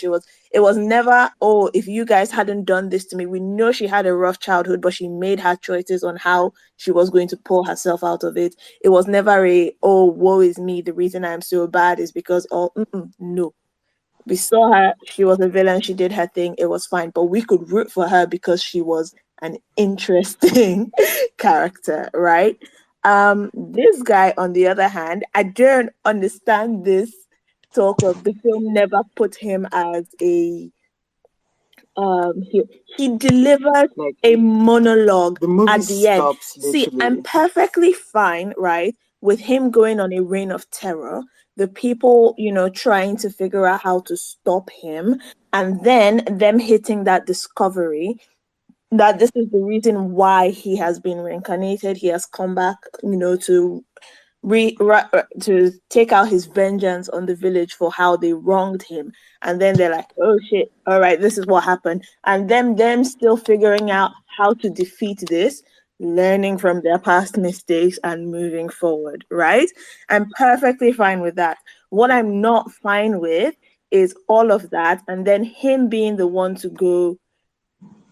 S5: It was never, oh, if you guys hadn't done this to me. We know she had a rough childhood, but she made her choices on how she was going to pull herself out of it. It was never oh, woe is me. The reason I'm so bad is because, no. We saw her, she was a villain, she did her thing, it was fine. But we could root for her because she was an interesting character, right? This guy, on the other hand, I don't understand this talk of the film never put him as a he delivers
S7: Like
S5: a monologue
S7: the movie
S5: at the end.
S7: stops
S5: See, I'm
S7: literally.
S5: perfectly fine, right, with him going on a reign of terror, the people, trying to figure out how to stop him, and then them hitting that discovery that this is the reason why he has been reincarnated. He has come back, to to take out his vengeance on the village for how they wronged him. And then they're like, oh shit, all right, this is what happened. And them still figuring out how to defeat this, learning from their past mistakes and moving forward, right? I'm perfectly fine with that. What I'm not fine with is all of that and then him being the one to go,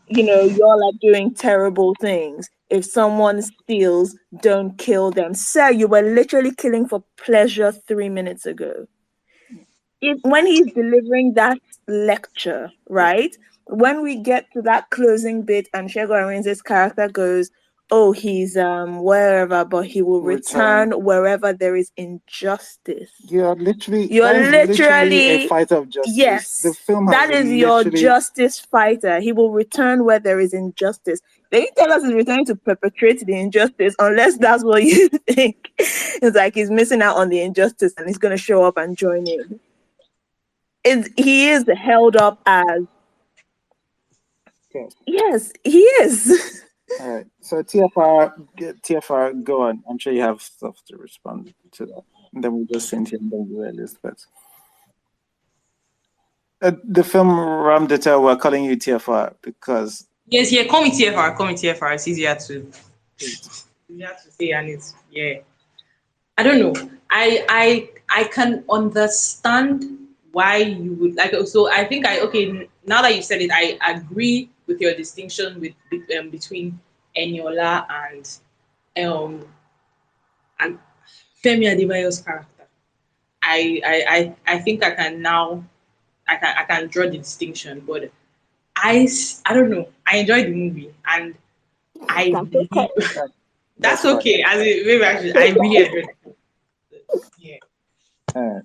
S5: y'all are doing terrible things. If someone steals, don't kill them. Sir, you were literally killing for pleasure 3 minutes ago. When he's delivering that lecture, right? When we get to that closing bit and Shego Arinze's character goes, oh, he's wherever, but he will return wherever there is injustice.
S7: You're literally a fighter of justice.
S5: Yes,
S7: the film
S5: that is your justice fighter. He will return where there is injustice. They didn't tell us he's returning to perpetrate the injustice unless that's what you think. It's like he's missing out on the injustice and he's going to show up and join in. He is held up as... Yes, he is.
S7: All right. So TFR, go on. I'm sure you have stuff to respond to that. And then we'll just Cynthia and then we'll Elizabeth. The film Ramdata, we're calling you TFR because...
S8: Yes, yeah, call me TFR. It's easier to say, and it's, yeah. I don't know. I can understand why you would like. So I think now that you said it, I agree with your distinction between Eniola and Femi Adebayo's character. I think I can draw the distinction, but I don't know. I enjoyed the movie and that's okay. As maybe I really enjoyed it.
S7: Yeah.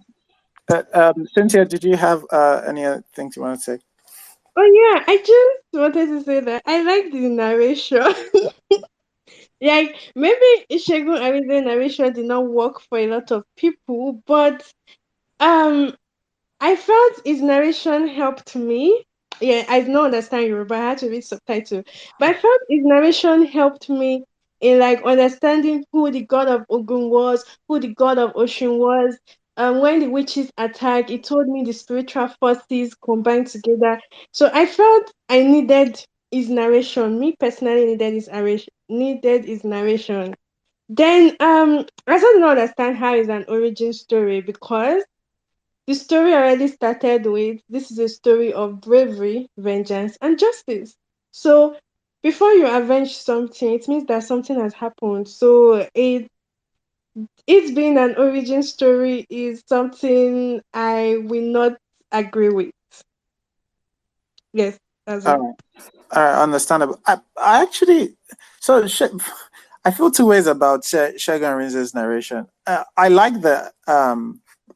S7: Cynthia, did you have any other things you want to say?
S6: Oh yeah, I just wanted to say that I like the narration. Like maybe Ishegun Arize narration did not work for a lot of people, but I felt his narration helped me. Yeah, I don't understand Yoruba. I had to read subtitle, but I felt his narration helped me in like understanding who the god of Ogun was, who the god of Oshun was. When the witches attacked, it told me the spiritual forces combined together. So I felt I needed his narration. Me personally needed his narration. Then I still don't understand how it's an origin story because the story already started with this is a story of bravery, vengeance, and justice. So before you avenge something, it means that something has happened. So it being an origin story is something I will not agree with. Yes, that's all.
S7: Understandable. I actually, I feel two ways about Shegun Rinze's narration. I like the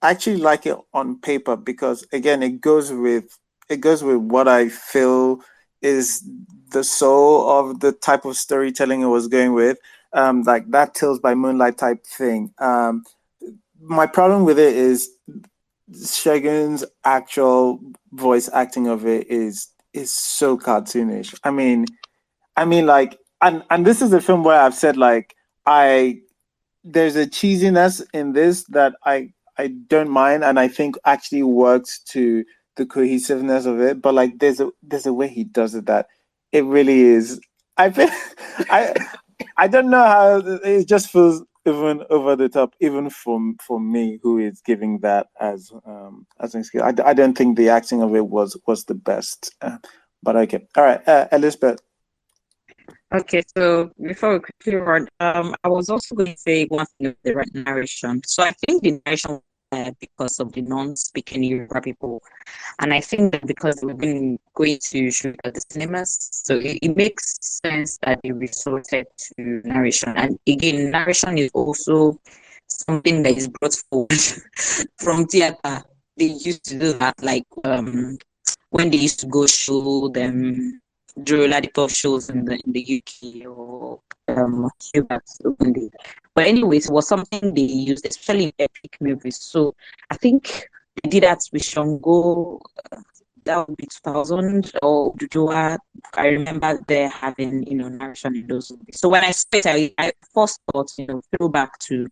S7: I actually like it on paper because again, it goes with what I feel is the soul of the type of storytelling it was going with, like that Tales by Moonlight type thing. My problem with it is Shegun's actual voice acting of it is so cartoonish. I mean, like, and this is a film where I've said like there's a cheesiness in this that I don't mind, and I think actually works to the cohesiveness of it. But like, there's a way he does it that it really is. I feel I don't know how it just feels even over the top, even for me who is giving that as an excuse. I don't think the acting of it was the best. But okay, all right, Elizabeth.
S2: Okay, so before we quickly run, I was also going to say one thing of the right narration. So I think the narration was there because of the non-speaking Yoruba people, and I think that because we've been going to shoot at the cinemas, so it makes sense that they resorted to narration. And again, narration is also something that is brought forward from theater. They used to do that, like when they used to go show them during Ladipop shows in the UK or Cuba. But anyways, it was something they used, especially in epic movies. So I think they did that with Shango. That would be 2000 or Dudua. I remember there having, narration in those movies. So when I saw it, I first thought, throwback to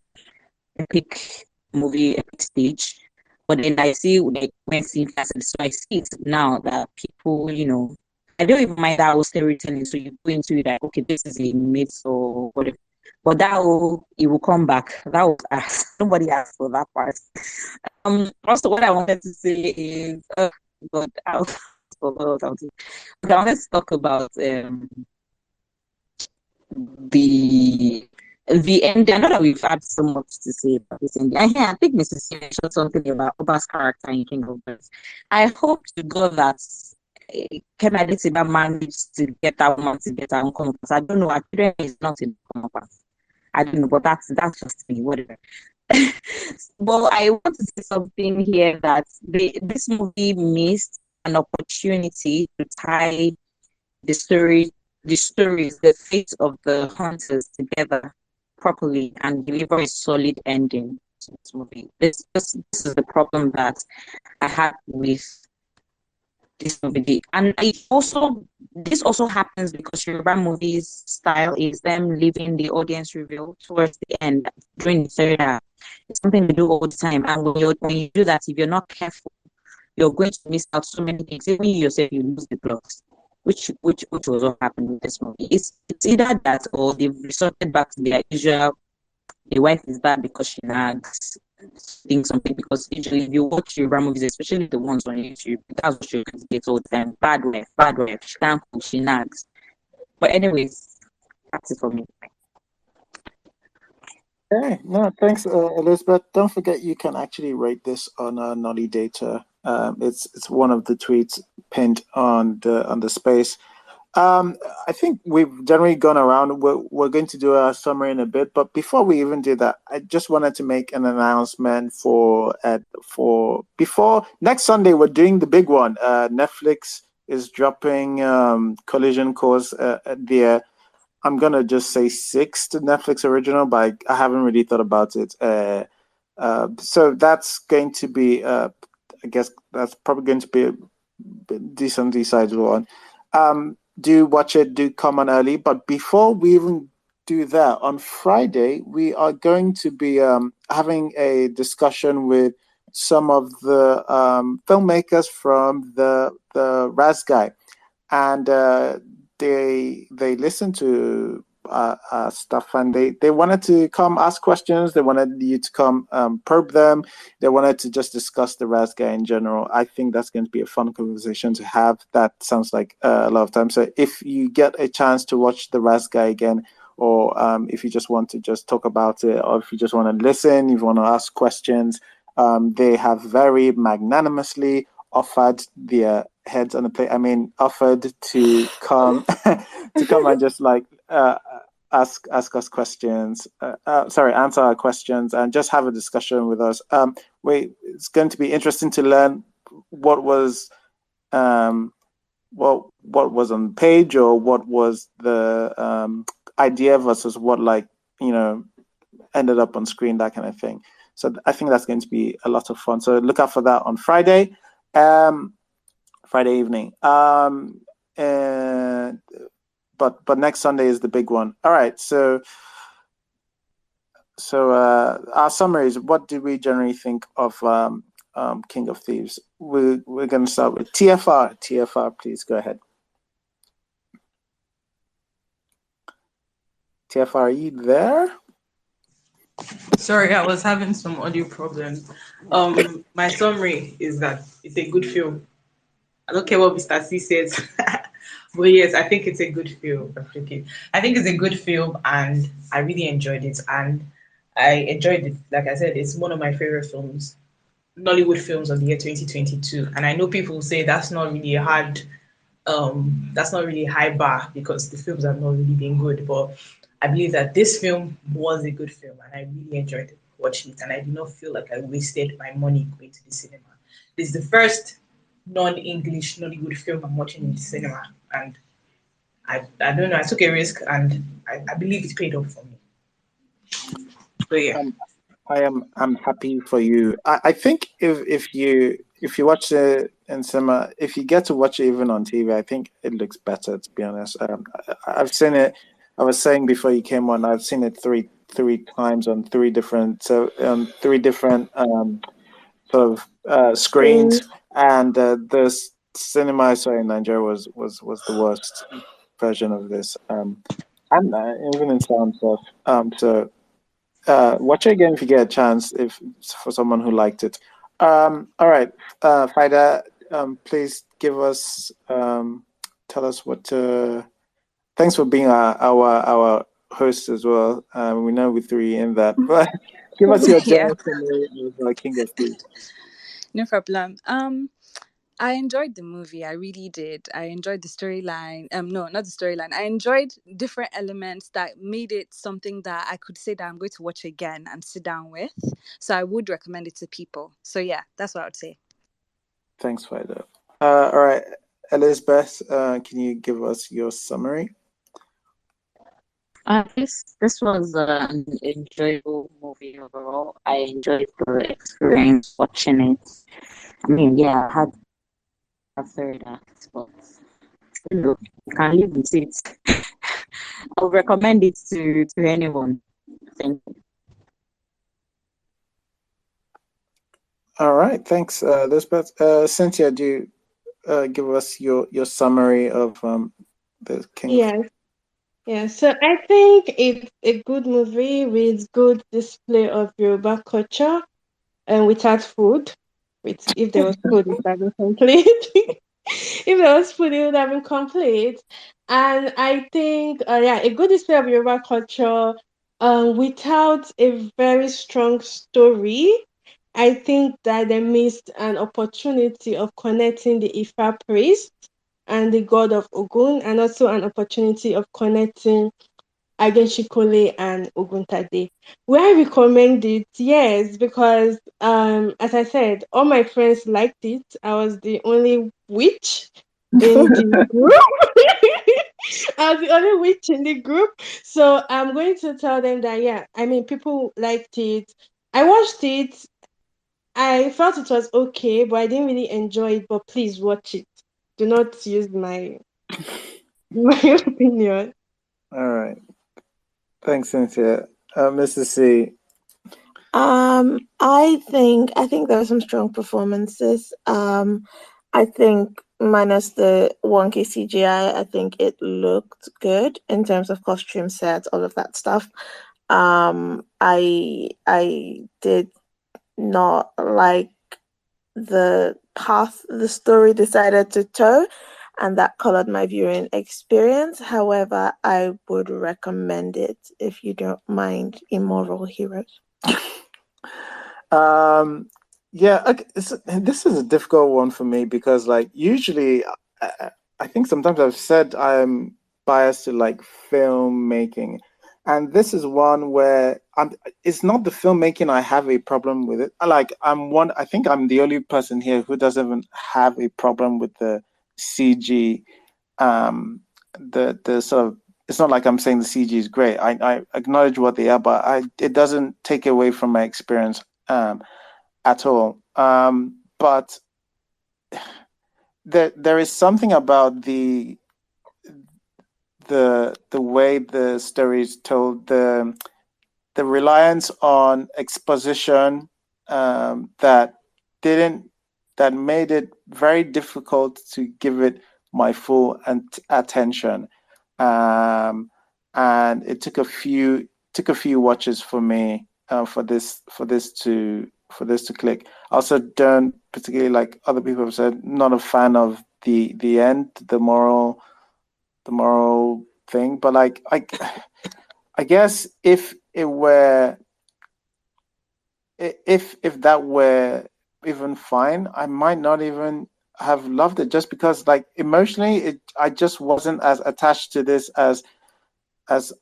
S2: epic movie, epic stage. But then I see, like, when seeing classes, so I see it now that people, I don't even mind that whole storytelling. So you go into it like, okay, this is a myth or whatever. But it will come back. That was asked. Nobody asked for that part. Also, what I wanted to say is, but I'll forgot how to. Okay, I wanted to talk about the end. I know that we've had so much to say about this ending. I think Mrs. C mentioned something about Oba's character in King of Birds. I hope to God that Kennedy Tiba managed to get that woman to get her own compass. I don't know. Children is not in compass. I don't know, but that's just me. Whatever. Well, I want to say something here that this movie missed an opportunity to tie the stories, the fate of the hunters together properly and deliver a solid ending to this movie. This is the problem that I had with this movie. And this also happens because Yoruba movies style is them leaving the audience reveal towards the end during the third act. It's something we do all the time. And when you do that, if you're not careful, you're going to miss out so many things. Even you yourself, you lose the plot. Which was what happened with this movie. It's either that or they've resorted back to their usual. The wife is bad because she nags, doing something. Because usually, if you watch Yoruba movies, especially the ones on YouTube, that's what you get all the time. Bad wife. She can't cook, she nags. But anyways, that's it for me.
S7: Hey, no, thanks, Elizabeth. Don't forget you can actually rate this on Nolly Data. It's one of the tweets pinned on the space. I think we've generally gone around. We're going to do a summary in a bit, but before we even do that, I just wanted to make an announcement for before next Sunday. We're doing the big one. Netflix is dropping Collision Course there. I'm gonna just say 6th Netflix original, but I haven't really thought about it. So that's going to be, I guess that's probably going to be a decently sized one. Do watch it, do come on early. But before we even do that, on Friday, we are going to be having a discussion with some of the filmmakers from the Raz Guy. And they listen to stuff, and they wanted to come ask questions. They wanted you to come probe them. They wanted to just discuss the Raz Guy in general. I think that's going to be a fun conversation to have. That sounds like a lot of time. So if you get a chance to watch the Raz Guy again, or if you just want to just talk about it, or if you just want to listen, if you want to ask questions, they have very magnanimously offered their heads on the plate. I mean, offered to come and just like ask us questions. Answer our questions and just have a discussion with us. It's going to be interesting to learn what was on the page, or what was the idea versus what ended up on screen, that kind of thing. So I think that's going to be a lot of fun. So look out for that on Friday. Friday evening. But next Sunday is the big one. All right. So our summaries. What did we generally think of King of Thieves? We're going to start with TFR. TFR, please go ahead. TFR, are you there?
S8: Sorry, I was having some audio problems. My summary is that it's a good film. I don't care what Mr. C says, but yes, I think it's a good film. I think it's a good film, and I really enjoyed it. And I enjoyed it. Like I said, it's one of my favorite films, Nollywood films of the year 2022. And I know people say that's not really that's not really a high bar because the films have not really been good. But I believe that this film was a good film, and I really enjoyed watching it. And I did not feel like I wasted my money going to the cinema. This is the first non-English Nollywood film I'm watching in the cinema. And I don't know, I took a risk and I believe it paid off for me. So yeah.
S7: Um, I'm happy for you. I think if you watch it in cinema, if you get to watch it even on TV, I think it looks better. To be honest, I've seen it. I was saying before you came on, I've seen it three times on three different sort of screens, and the cinema I saw in Nigeria was the worst version of this. And even in sound stuff. So watch it again if you get a chance. If for someone who liked it. All right, Faida, please give us tell us what. Thanks for being our host as well. We know we threw you in that, but give us your
S3: Yeah,
S7: general summary of King of Thieves.
S3: no problem. I enjoyed the movie. I really did. I enjoyed the storyline. No, not the storyline. I enjoyed different elements that made it something that I could say that I'm going to watch again and sit down with. So I would recommend it to people. So yeah, that's what I would say.
S7: Thanks, Faida. All right, Elizabeth, can you give us your summary?
S2: This was an enjoyable movie overall. I enjoyed the experience watching it. I mean, yeah, I had a third act, but you can live with it. I would recommend it to anyone. Thank you.
S7: All right, thanks, Elizabeth. Cynthia, do you give us your summary of the King of.
S6: Yes. Yeah, so I think it's a good movie with good display of Yoruba culture and without food. If there was food, it would have been complete. If there was food, it would have been complete. And I think, yeah, a good display of Yoruba culture without a very strong story. I think that they missed an opportunity of connecting the Ifa priest and the god of Ogun, and also an opportunity of connecting Agenshikole and Oguntade. Where I recommend it, yes, because as I said, all my friends liked it. I was the only witch in the group. I was the only witch in the group. So I'm going to tell them that yeah, I mean people liked it. I watched it. I felt it was okay, but I didn't really enjoy it. But please watch it. Do not use my my opinion.
S7: All right, thanks, Cynthia. Mr. C.
S5: I think there were some strong performances. I think minus the wonky CGI, I think it looked good in terms of costume sets, all of that stuff. I did not like the path the story decided to toe, and that colored my viewing experience. However, I would recommend it if you don't mind immoral heroes.
S7: Yeah, okay, this is a difficult one for me because, like, usually, I think sometimes I've said I'm biased to like filmmaking, and this is one where I'm. It's not the filmmaking I have a problem with it. Like, I'm one. I think I'm the only person here who doesn't even have a problem with the CG. The sort of. It's not like I'm saying the CG is great. I acknowledge what they are, but it doesn't take away from my experience. At all. But there is something about the way the story is told, the reliance on exposition that didn't that made it very difficult to give it my full attention. And it took a few watches for me for this to click. I also don't particularly, like other people have said, not a fan of the end, the moral thing. But like I guess if that were even fine, I might not even have loved it, just because like emotionally I just wasn't as attached to this as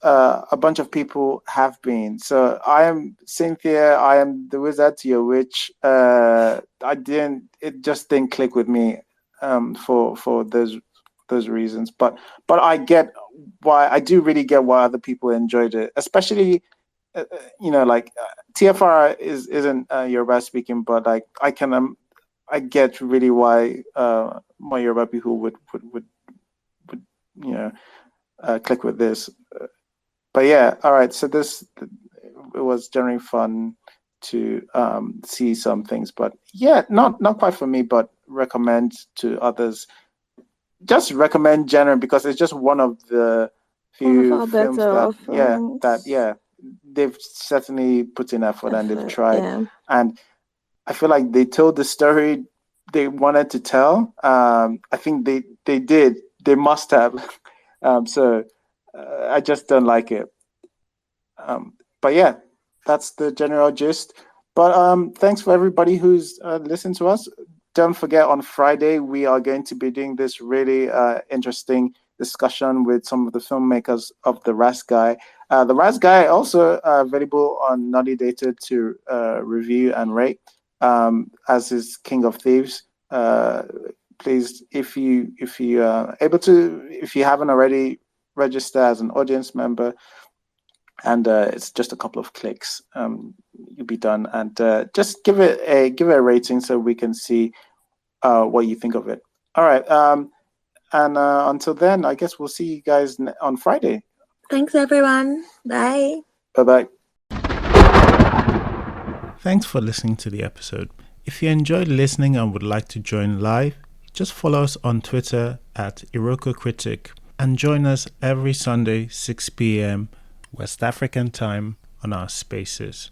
S7: a bunch of people have been. So I am Cynthia. I am the wizard to your witch. It just didn't click with me for those reasons. But I get why, I do really get why other people enjoyed it, especially like TFR isn't Yoruba speaking, but like I get really why more Yoruba people would click with this. But yeah, all right. So it was generally fun to see some things, but yeah, not quite for me, but recommend to others. Just recommend generally because it's just one of the few
S5: One of our
S7: films
S5: better
S7: that they've certainly put in effort and they've tried.
S5: Yeah.
S7: And I feel like they told the story they wanted to tell. I think they did. They must have. So I just don't like it. But yeah, that's the general gist. But thanks for everybody who's listened to us. Don't forget, on Friday, we are going to be doing this really interesting discussion with some of the filmmakers of The Ras Guy. The Ras Guy also available on Naughty Data to review and rate, as is King of Thieves. Please, if you are able to, if you haven't already, register as an audience member, and it's just a couple of clicks. You'll be done, and just give it a rating so we can see what you think of it. All right, and until then, I guess we'll see you guys on Friday.
S5: Thanks, everyone. Bye.
S7: Bye-bye.
S1: Thanks for listening to the episode. If you enjoyed listening and would like to join live, just follow us on Twitter at Iroko Critic and join us every Sunday 6 p.m. West African time on our spaces.